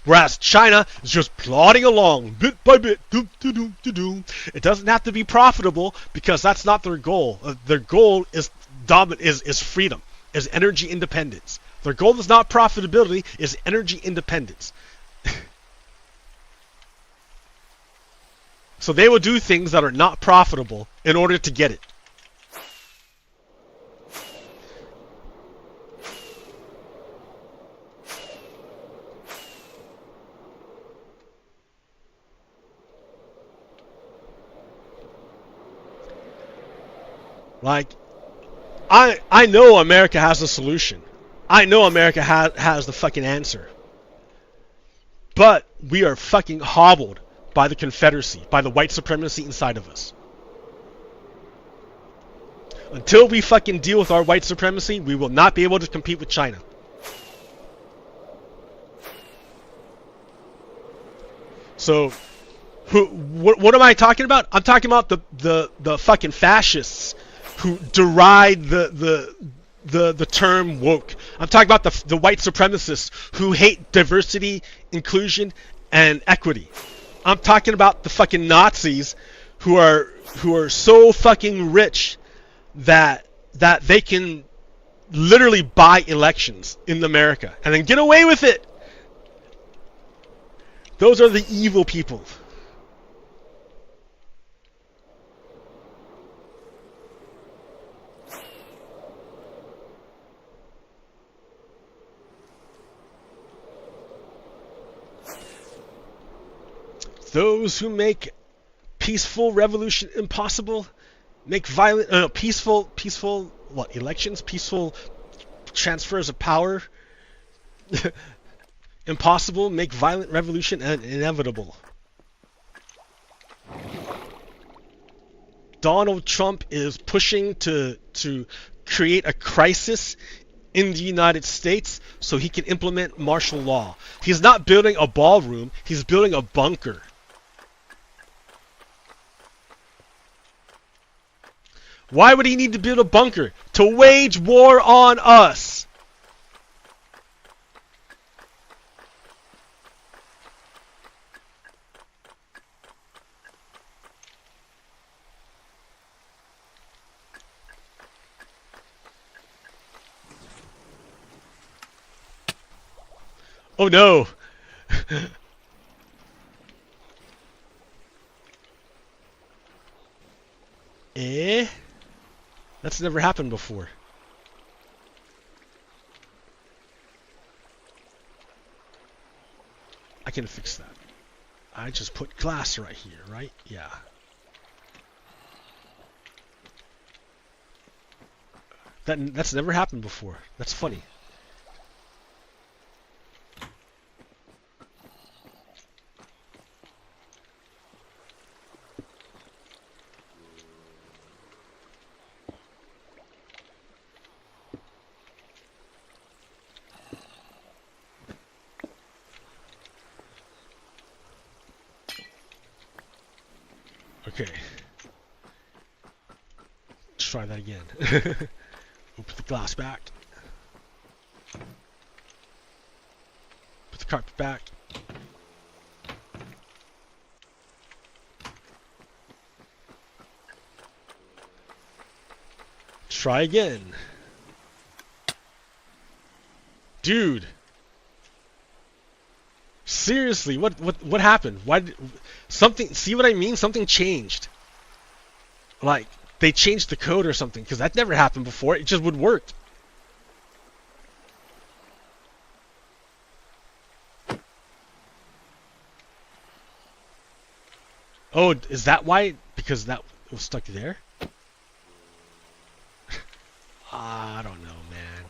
Whereas China is just plodding along bit by bit. It doesn't have to be profitable because that's not their goal. Their goal is freedom, is energy independence. Their goal is not profitability, is energy independence. So they will do things that are not profitable in order to get it. Like, I know America has a solution. I know America has the fucking answer. But we are fucking hobbled by the Confederacy, by the white supremacy inside of us. Until we fucking deal with our white supremacy, we will not be able to compete with China. So, what am I talking about? I'm talking about the fucking fascists who deride the term woke. I'm talking about the white supremacists who hate diversity, inclusion, and equity. I'm talking about the fucking Nazis who are so fucking rich that they can literally buy elections in America and then get away with it. Those are the evil people. Those who make peaceful revolution impossible, make violent, peaceful what, elections, peaceful transfers of power impossible, make violent revolution inevitable. Donald Trump is pushing to create a crisis in the United States so he can implement martial law. He's not building a ballroom, he's building a bunker. Why would he need to build a bunker? To wage war on us. Oh no. Eh? That's never happened before. I can fix that. I just put glass right here, right? Yeah. That's never happened before. That's funny. Okay. Let's try that again. We'll put the glass back. Put the carpet back. Try again. Dude. Seriously, what happened? Why did something, see what I mean? Something changed. Like they changed the code or something, because that never happened before. It just would work. Oh, is that why? Because that was stuck there? I don't know, man.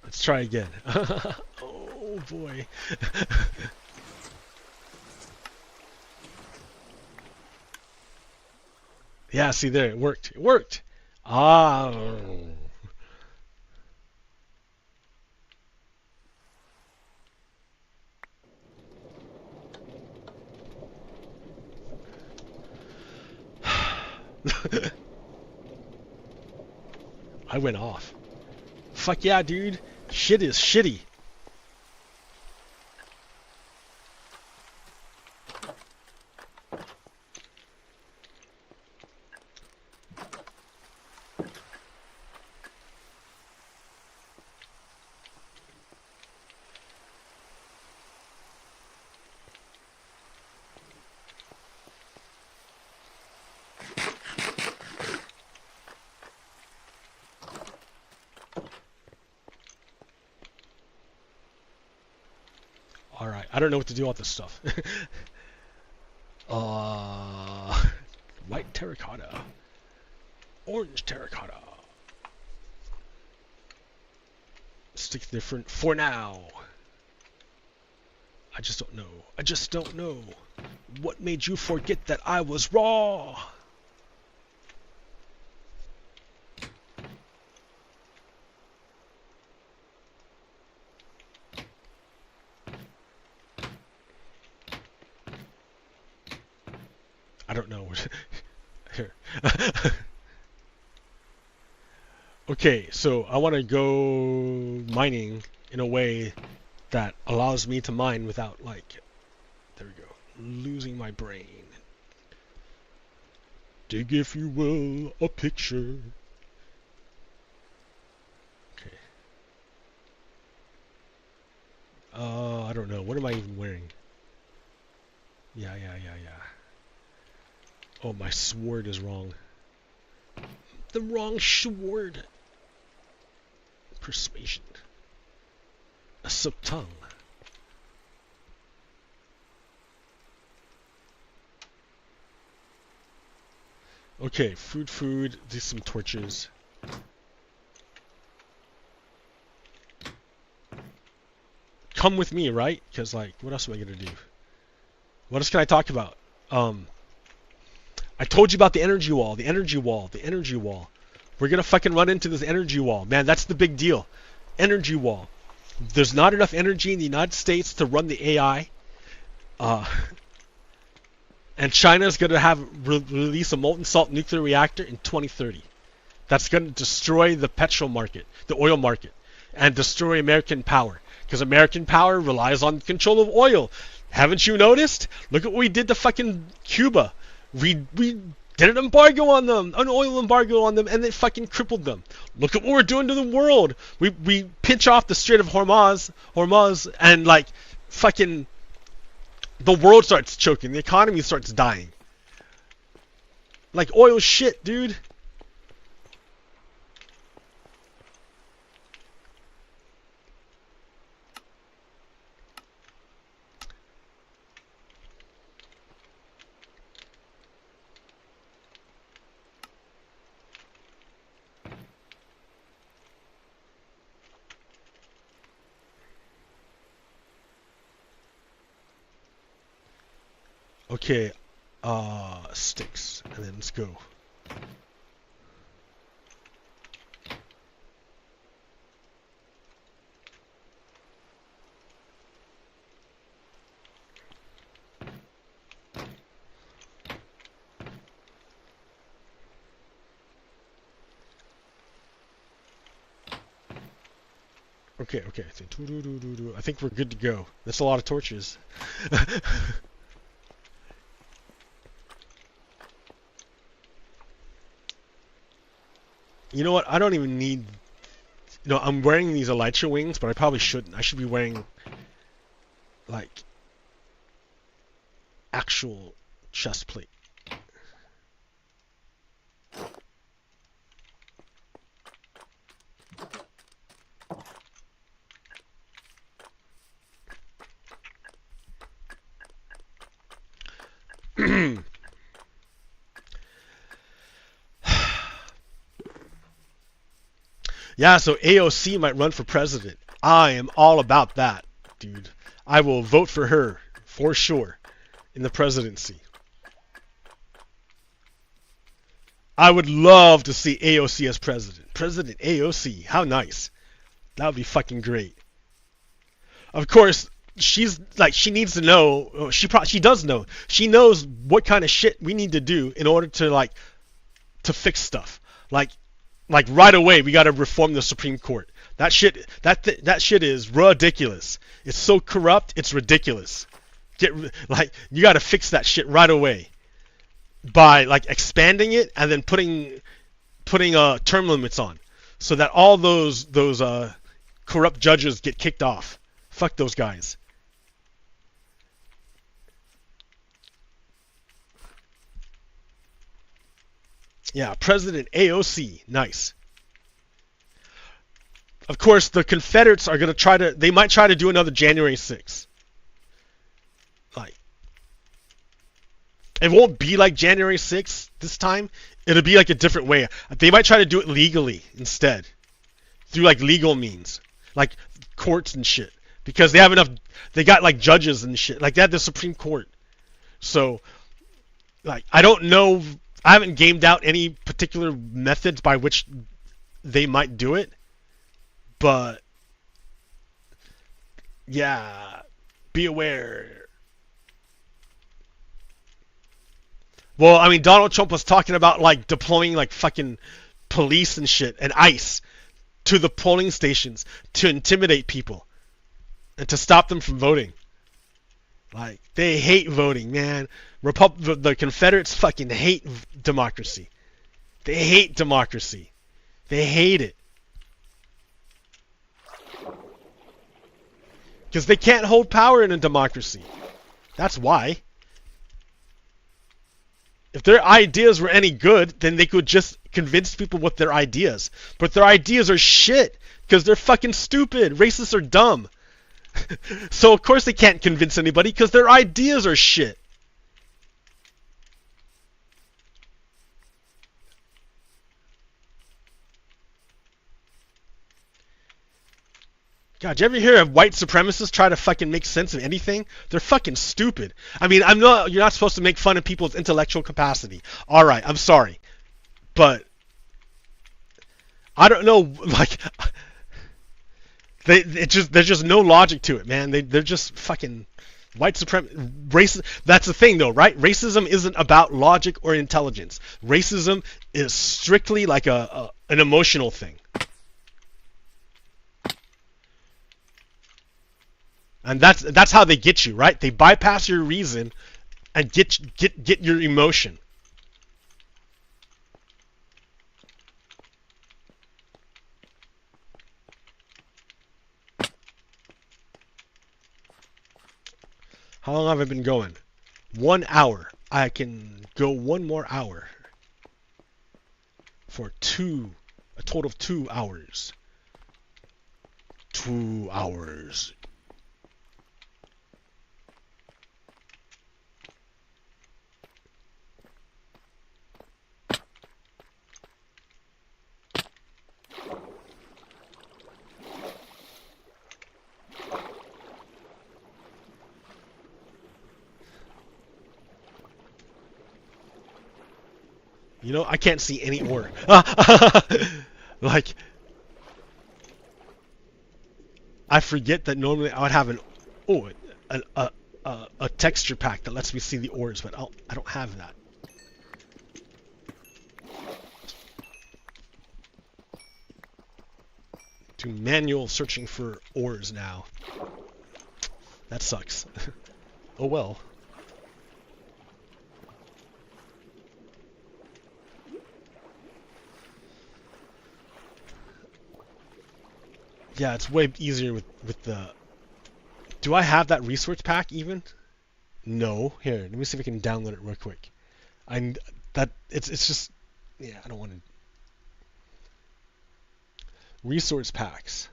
Let's try again. Oh boy. Yeah, see there, it worked. It worked. Ah. I went off. Fuck yeah, dude. Shit is shitty. Alright, I don't know what to do with this stuff. White terracotta. Orange terracotta. Stick different for now. I just don't know. I just don't know. What made you forget that I was raw? I don't know. Here. Okay, so I want to go mining in a way that allows me to mine without, like, there we go, losing my brain. Dig, if you will, a picture. Okay. I don't know. What am I even wearing? Yeah. Oh, my sword is wrong. The wrong sword. Persuasion. A silk tongue. Okay, food, do some torches. Come with me, right? Because, like, what else am I gonna do? What else can I talk about? I told you about the energy wall, the energy wall. We're gonna fucking run into this energy wall, man. That's the big deal. Energy wall. There's not enough energy in the United States to run the AI. And China's gonna release a molten salt nuclear reactor in 2030. That's gonna destroy the petrol market, the oil market, and destroy American power. Because American power relies on control of oil. Haven't you noticed? Look at what we did to fucking Cuba. We did an embargo on them, an oil embargo on them, and it fucking crippled them. Look at what we're doing to the world. We pinch off the Strait of Hormuz, and like fucking the world starts choking. The economy starts dying. Like oil shit, dude. Okay, sticks, and then let's go. Okay, I think we're good to go. That's a lot of torches. You know what? I don't even need... I'm wearing these elytra wings, but I probably shouldn't. I should be wearing, like, actual chest plate. Yeah, so AOC might run for president. I am all about that, dude. I will vote for her, for sure, in the presidency. I would love to see AOC as president. President AOC, how nice. That would be fucking great. Of course, she's like, she needs to know, she does know. She knows what kind of shit we need to do in order to, like, to fix stuff. Like right away, we gotta reform the Supreme Court. That shit is ridiculous. It's so corrupt, it's ridiculous. You gotta fix that shit right away by like expanding it and then putting term limits on, so that all those corrupt judges get kicked off. Fuck those guys. Yeah, President AOC, nice. Of course, the Confederates are gonna they might try to do another January 6th. Like, it won't be like January 6th this time. It'll be like a different way. They might try to do it legally instead, through like legal means, like courts and shit, because they have enough. They got like judges and shit, like they have the Supreme Court. So, like, I don't know. I haven't gamed out any particular methods by which they might do it, but yeah, be aware. Well, I mean, Donald Trump was talking about like deploying like fucking police and shit and ICE to the polling stations to intimidate people and to stop them from voting. Like, they hate voting, man. The Confederates fucking hate democracy. They hate democracy. They hate it. Because they can't hold power in a democracy. That's why. If their ideas were any good, then they could just convince people with their ideas. But their ideas are shit. Because they're fucking stupid. Racists are dumb. So of course they can't convince anybody because their ideas are shit. God, you ever hear of white supremacists try to fucking make sense of anything? They're fucking stupid. I mean, you're not supposed to make fun of people's intellectual capacity. Alright, I'm sorry. But I don't know, like there's just no logic to it, man. They're just fucking white supremacy, race. That's the thing, though, right? Racism isn't about logic or intelligence. Racism is strictly like an emotional thing, and that's how they get you, right? They bypass your reason and get your emotion. How long have I been going? 1 hour. I can go one more hour for a total of 2 hours. 2 hours. You know, I can't see any ore. Like, I forget that normally I would have a texture pack that lets me see the ores, but I don't have that. To manual searching for ores now. That sucks. Oh well. Yeah, it's way easier with the... Do I have that resource pack even? No. Here, let me see if I can download it real quick. It's just... Yeah, I don't want to... Resource packs.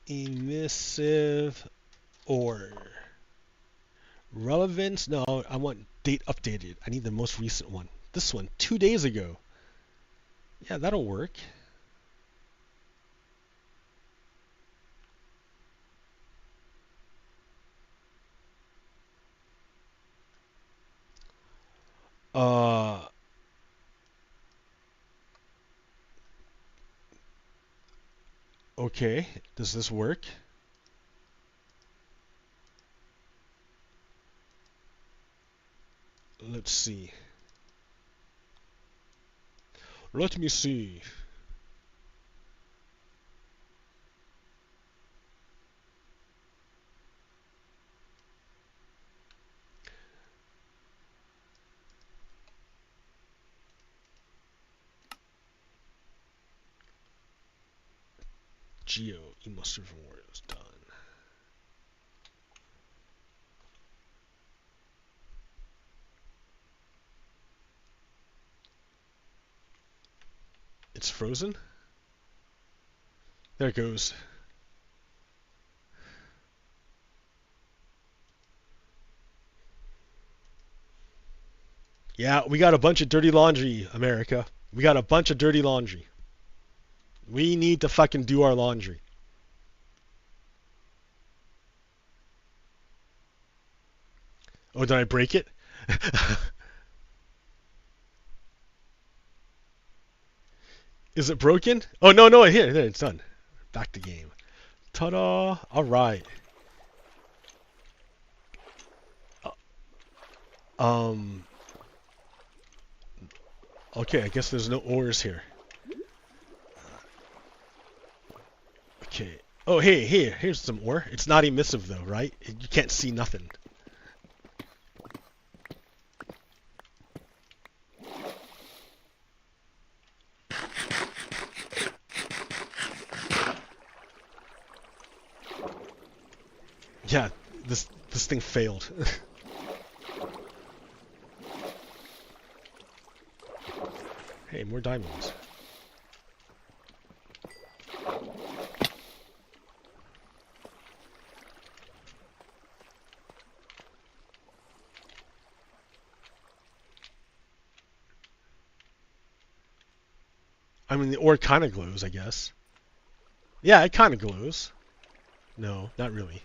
Emissive ore. Relevance? No, I want date updated. I need the most recent one. This one, 2 days ago. Yeah, that'll work. Okay. Does this work? Let's see. Let me see. Geo Emotive War is done. It's frozen? There it goes. Yeah, we got a bunch of dirty laundry, America. We got a bunch of dirty laundry. We need to fucking do our laundry. Oh, did I break it? Is it broken? Oh, no, no, here, there, it's done. Back to game. Ta-da! Alright. Um... Okay, I guess there's no ores here. Okay. Oh, hey, here's some ore. It's not emissive though, right? You can't see nothing. Yeah, this thing failed. Hey, more diamonds. I mean, the ore kind of glows, I guess. Yeah, it kind of glows. No, not really.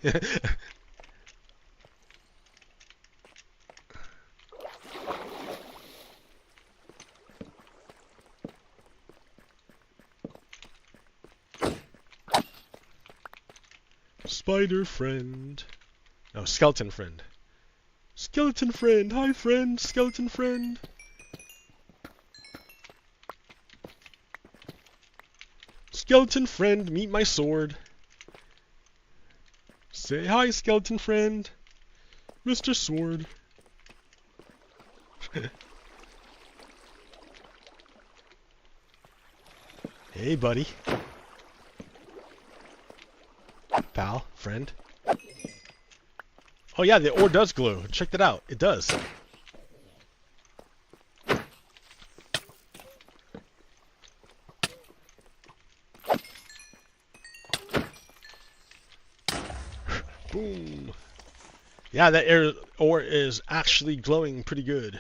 Spider friend. No, skeleton friend. Skeleton friend. Hi, friend. Skeleton friend. Skeleton friend, meet my sword. Say hi, skeleton friend. Mr. Sword. Hey, buddy. Pal, friend. Oh yeah, the ore does glow. Check that out. It does. Boom. Yeah, that ore is actually glowing pretty good.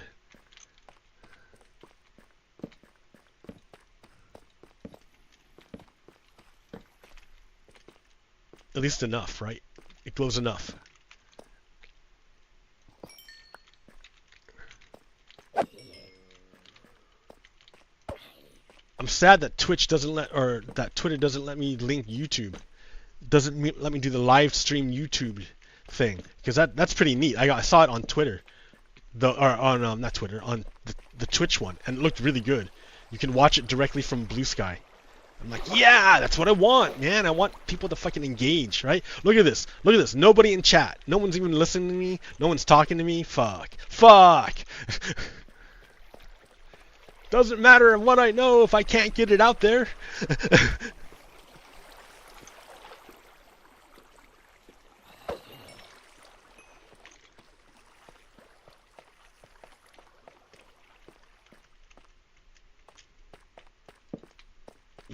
At least enough, right? It glows enough. I'm sad that Twitch doesn't let, or that Twitter doesn't let me link YouTube. Doesn't let me do the live stream YouTube thing, because that's pretty neat. I saw it on Twitter, not Twitter, on the Twitch one, and it looked really good. You can watch it directly from Blue Sky. I'm like, yeah, that's what I want, man. I want people to fucking engage, right? Look at this. Look at this. Nobody in chat. No one's even listening to me. No one's talking to me. Fuck. Fuck. Doesn't matter what I know if I can't get it out there.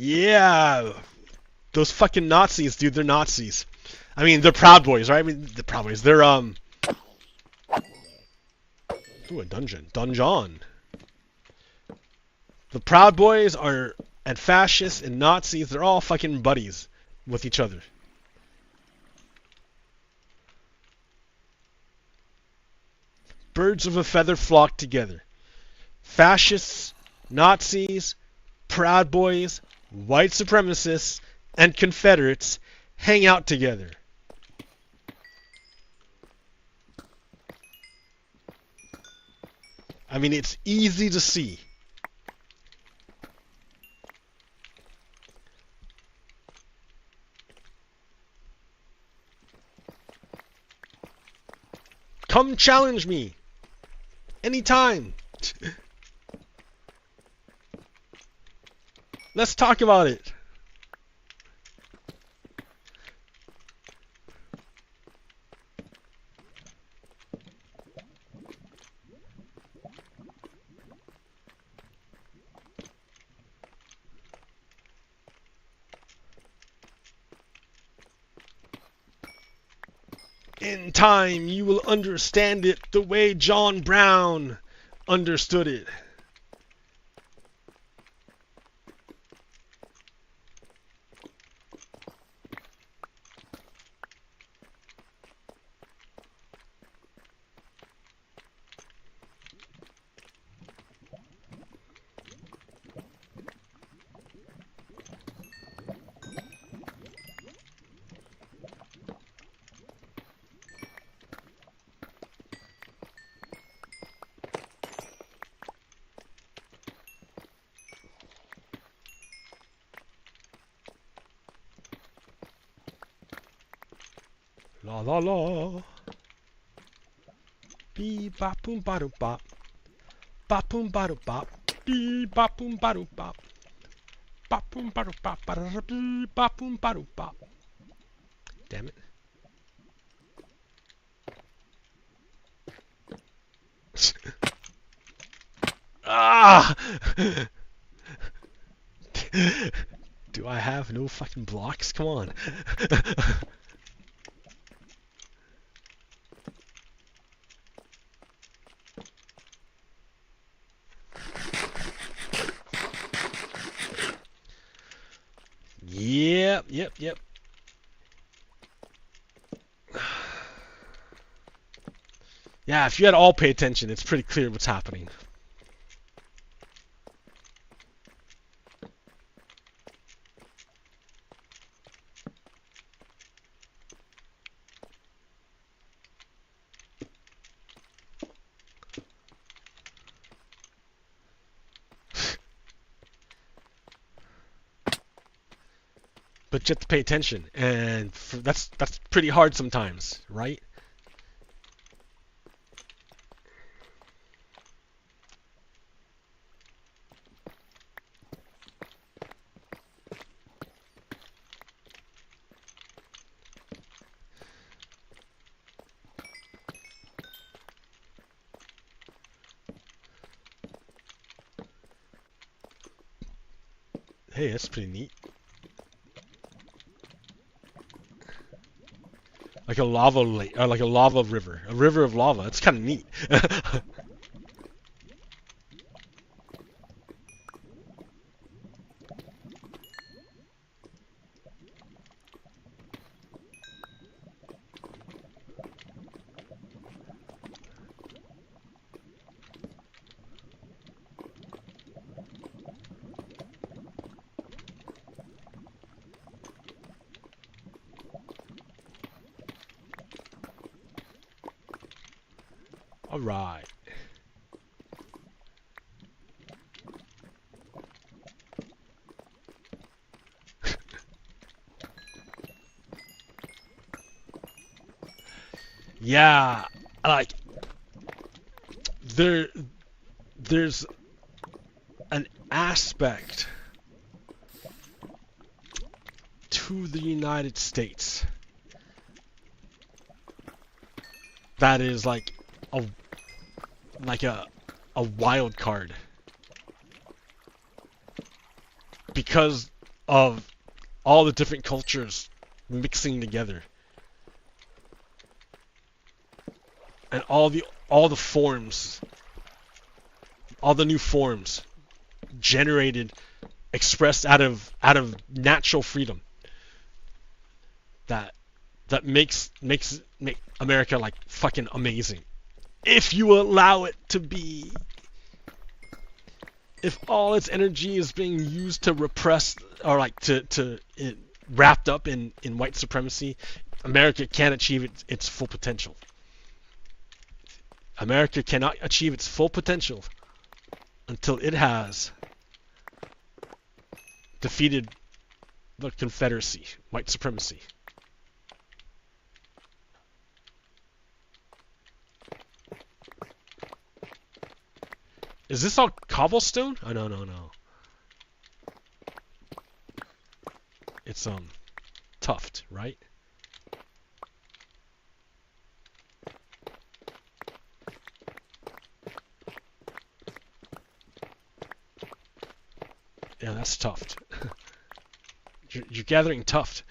Yeah. Those fucking Nazis, dude. They're Nazis. I mean, they're Proud Boys, right? I mean, the Proud Boys. They're, Ooh, a dungeon. Dungeon. The Proud Boys are, and fascists and Nazis, they're all fucking buddies with each other. Birds of a feather flock together. Fascists, Nazis, Proud Boys, white supremacists, and Confederates hang out together. I mean, it's easy to see. Come challenge me. Anytime. Let's talk about it. In time, you will understand it the way John Brown understood it. La la la. Beep bop boom ba doop bop. Bop boom ba doop bop. Beep bop boom ba doop bop. Bop boom ba doop bop. Beep bop boom ba doop bop. Damn it. Ah! Do I have no fucking blocks? Come on. Yep. Yeah, if you had all pay attention, it's pretty clear what's happening. but you have to pay attention, and that's pretty hard sometimes, right? Hey, that's pretty neat. Like a lava lake, or like a lava river, a river of lava. It's kind of neat. All right. Yeah, like there's an aspect to the United States that is like a a wild card because of all the different cultures mixing together and all the forms, all the new forms generated, expressed out of natural freedom that makes America like fucking amazing. If you allow it to be, if all its energy is being used to repress or like to wrapped up in white supremacy, America can't achieve its full potential. America cannot achieve its full potential until it has defeated the Confederacy, white supremacy. Is this all cobblestone? Oh, no. It's tuft, right? Yeah, that's tuft. You're gathering tuft.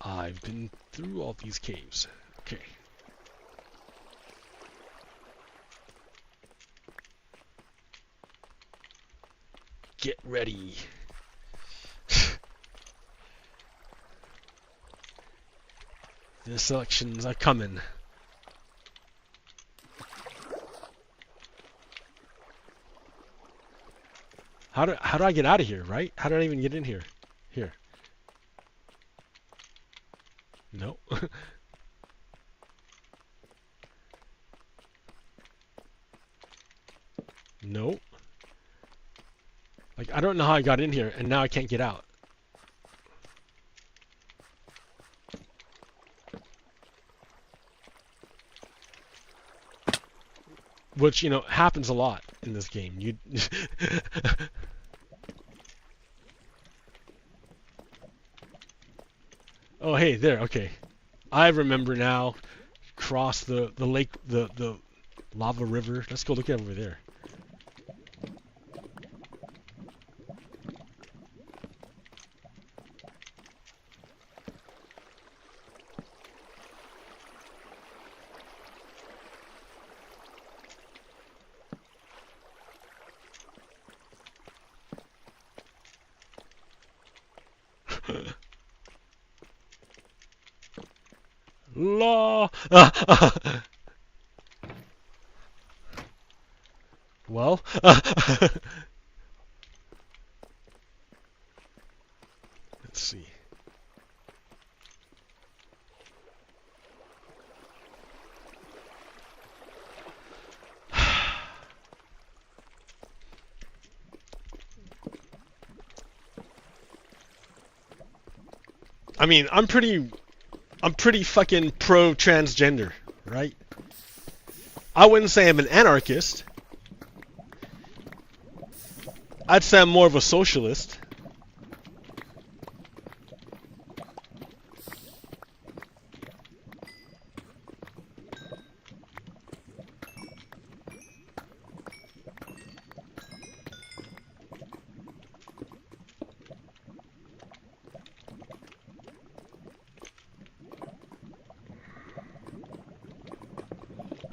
I've been through all these caves. Okay. Get ready. The selections are coming. How do I get out of here, right? How did I even get in here? Here. No. No. Like, I don't know how I got in here, and now I can't get out. Which, you know, happens a lot in this game. You... Oh, hey, there, okay. I remember now. Cross the lake, the lava river. Let's go look at over there. Law. Well, let's see. I mean, I'm pretty fucking pro transgender, right? I wouldn't say I'm an anarchist. I'd say I'm more of a socialist.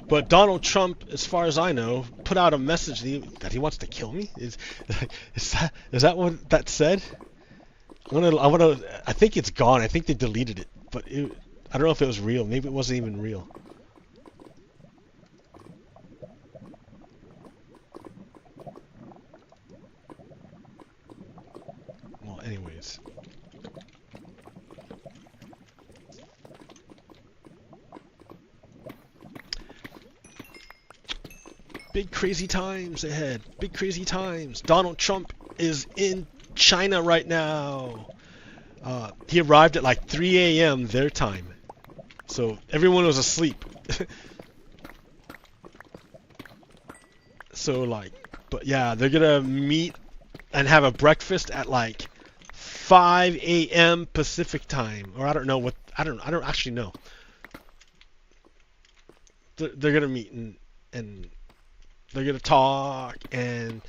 But Donald Trump, as far as I know, put out a message that he wants to kill me. Is that what that said? I think it's gone. I think they deleted it, but I don't know if it was real. Maybe it wasn't even real. Well, anyways. Big crazy times ahead. Big crazy times. Donald Trump is in China right now. He arrived at like 3 a.m. their time. So everyone was asleep. So like, but yeah, they're gonna meet and have a breakfast at like 5 a.m. Pacific time. Or I don't know what, I don't actually know. They're gonna meet and they're gonna talk, and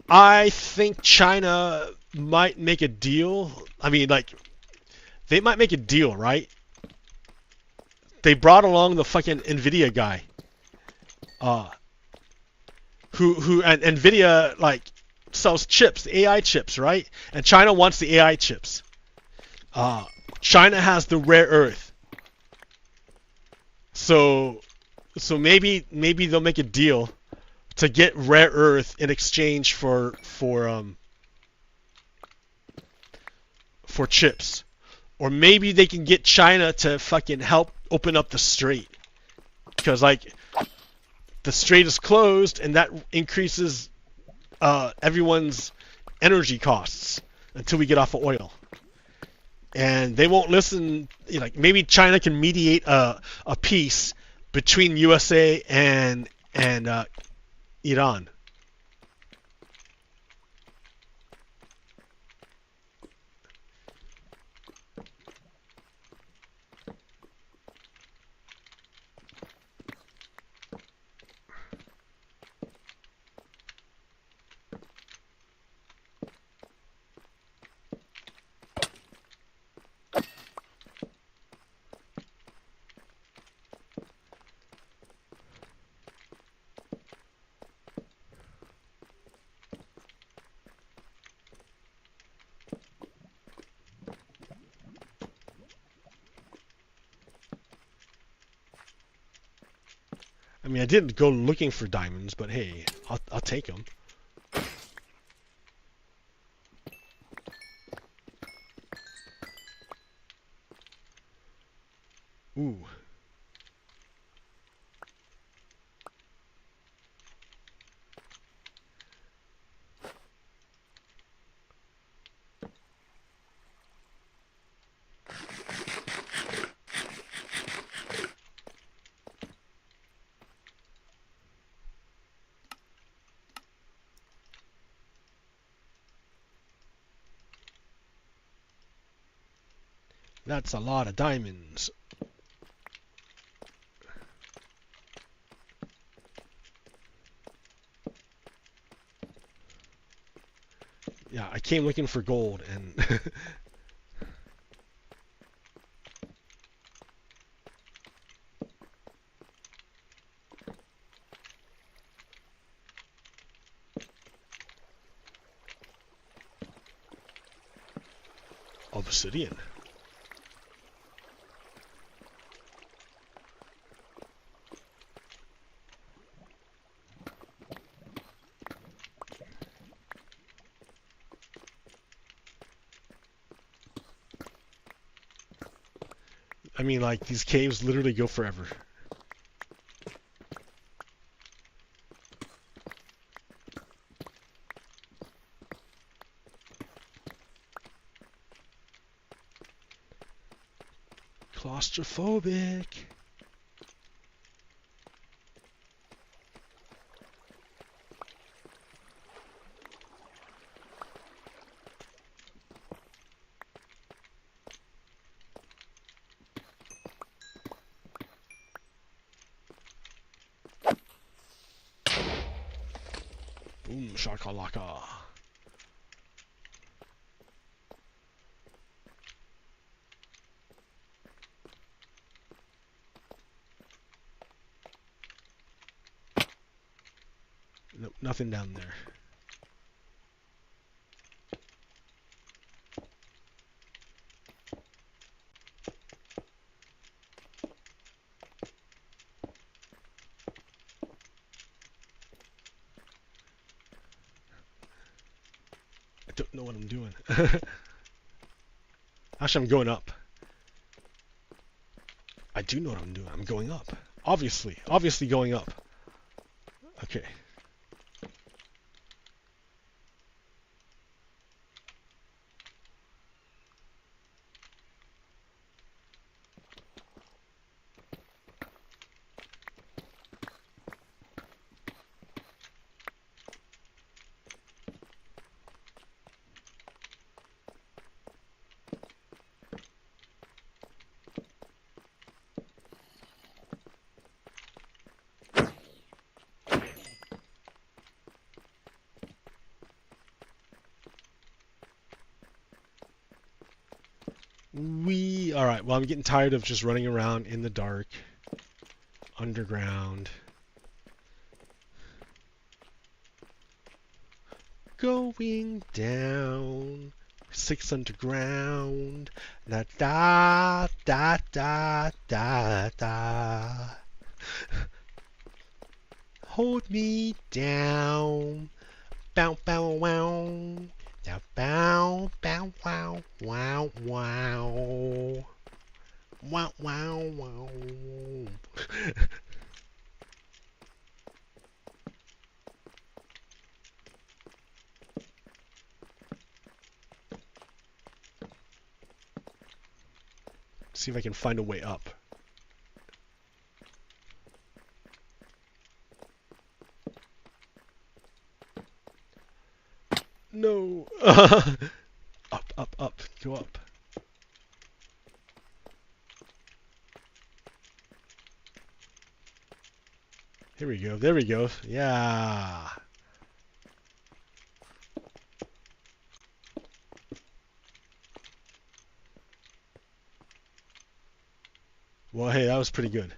I think China might make a deal. I mean, like, they might make a deal, right? They brought along the fucking Nvidia guy, who and Nvidia like sells chips, AI chips, right? And China wants the AI chips. China has the rare earth, so maybe they'll make a deal to get rare earth in exchange for chips. Or maybe they can get China to fucking help open up the strait, because like the strait is closed and that increases everyone's energy costs until we get off of oil. And they won't listen. Like, maybe China can mediate a peace between USA and Iran. I mean, I didn't go looking for diamonds, but hey, I'll take them. Ooh. That's a lot of diamonds. Yeah, I came looking for gold and obsidian. I mean, like, these caves literally go forever. Claustrophobic. Boom, shakalaka. Nope, nothing down there. I don't know what I'm doing. Actually, I'm going up. I do know what I'm doing. I'm going up. Obviously going up. Okay. Alright, well, I'm getting tired of just running around in the dark, underground. Going down, 6 underground, da da da da da da. Hold me down, bow bow wow. Now bow, bow, wow, wow, wow. Wow, wow, wow. See if I can find a way up. No. Up, up, up. Go up. Here we go. There we go. Yeah. Well, hey, that was pretty good.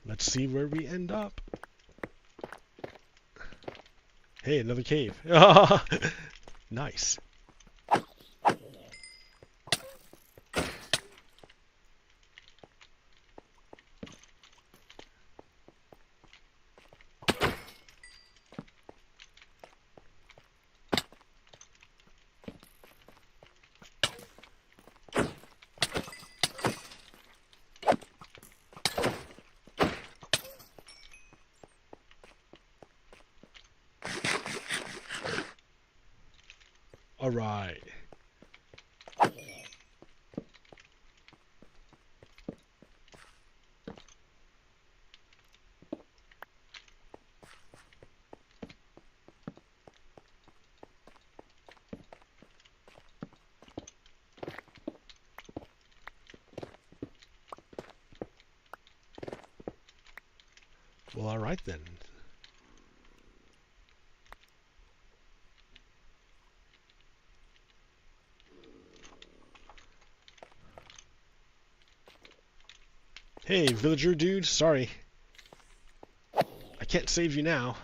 Let's see where we end up. Hey, another cave. Nice. All right. Well, all right then. Hey, villager dude, sorry. I can't save you now.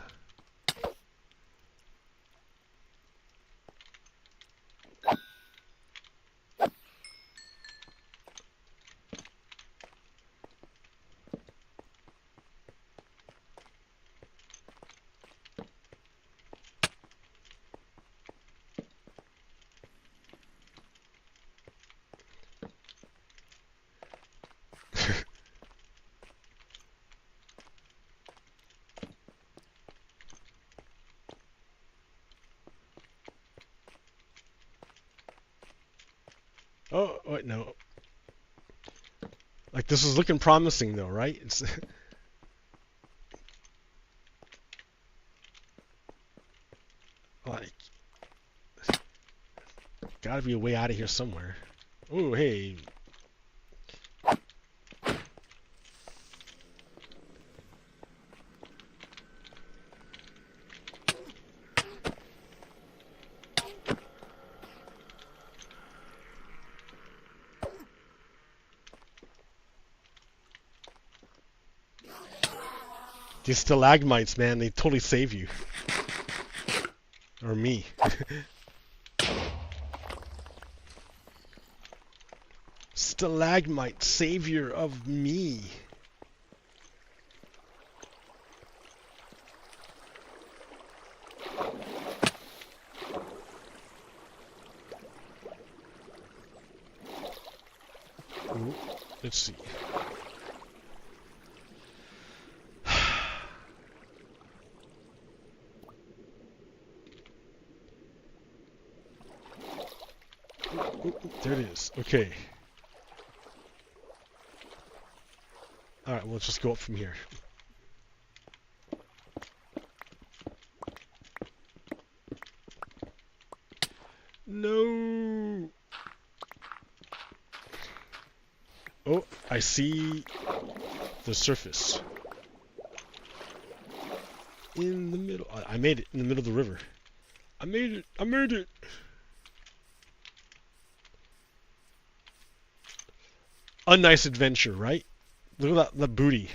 Oh, wait, no. Like, this is looking promising, though, right? It's like, gotta be a way out of here somewhere. Oh, hey. These stalagmites, man, they totally save you. Or me. Stalagmite, savior of me. Ooh, let's see. Ooh, there it is. Okay. Alright, well, let's just go up from here. No! Oh, I see the surface. In the middle. I made it in the middle of the river. I made it! I made it! A nice adventure, right? Look at that booty.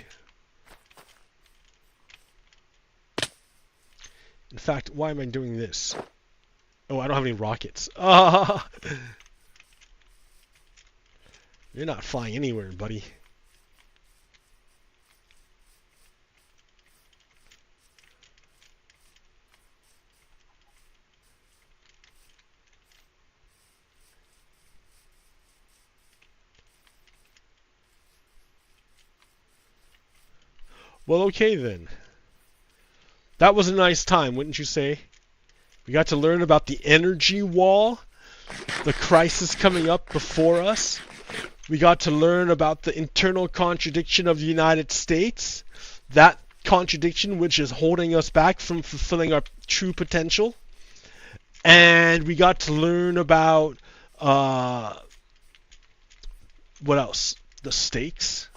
In fact, why am I doing this? Oh, I don't have any rockets. Ah! You're not flying anywhere, buddy. Well, okay then. That was a nice time, wouldn't you say? We got to learn about the energy wall, the crisis coming up before us. We got to learn about the internal contradiction of the United States, that contradiction which is holding us back from fulfilling our true potential. And we got to learn about, what else? The stakes?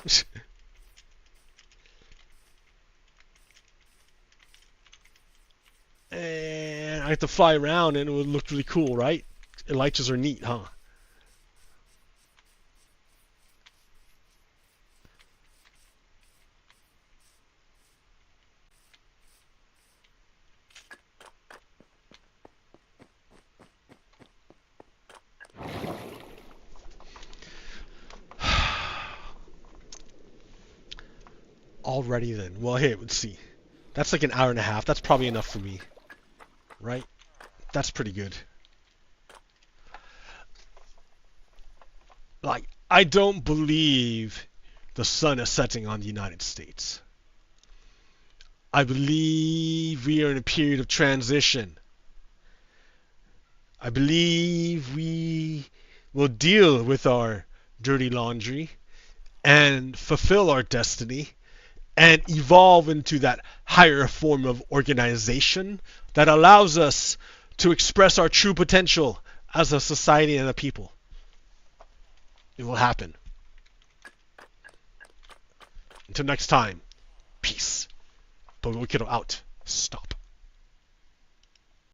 And I have to fly around and it would look really cool, right? Elytras are neat, huh? Alrighty then. Well, hey, let's see. That's like an hour and a half. That's probably enough for me. Right? That's pretty good. Like, I don't believe the sun is setting on the United States. I believe we are in a period of transition. I believe we will deal with our dirty laundry and fulfill our destiny and evolve into that higher form of organization that allows us to express our true potential as a society and a people. It will happen. Until next time, peace. But we'll get out. Stop.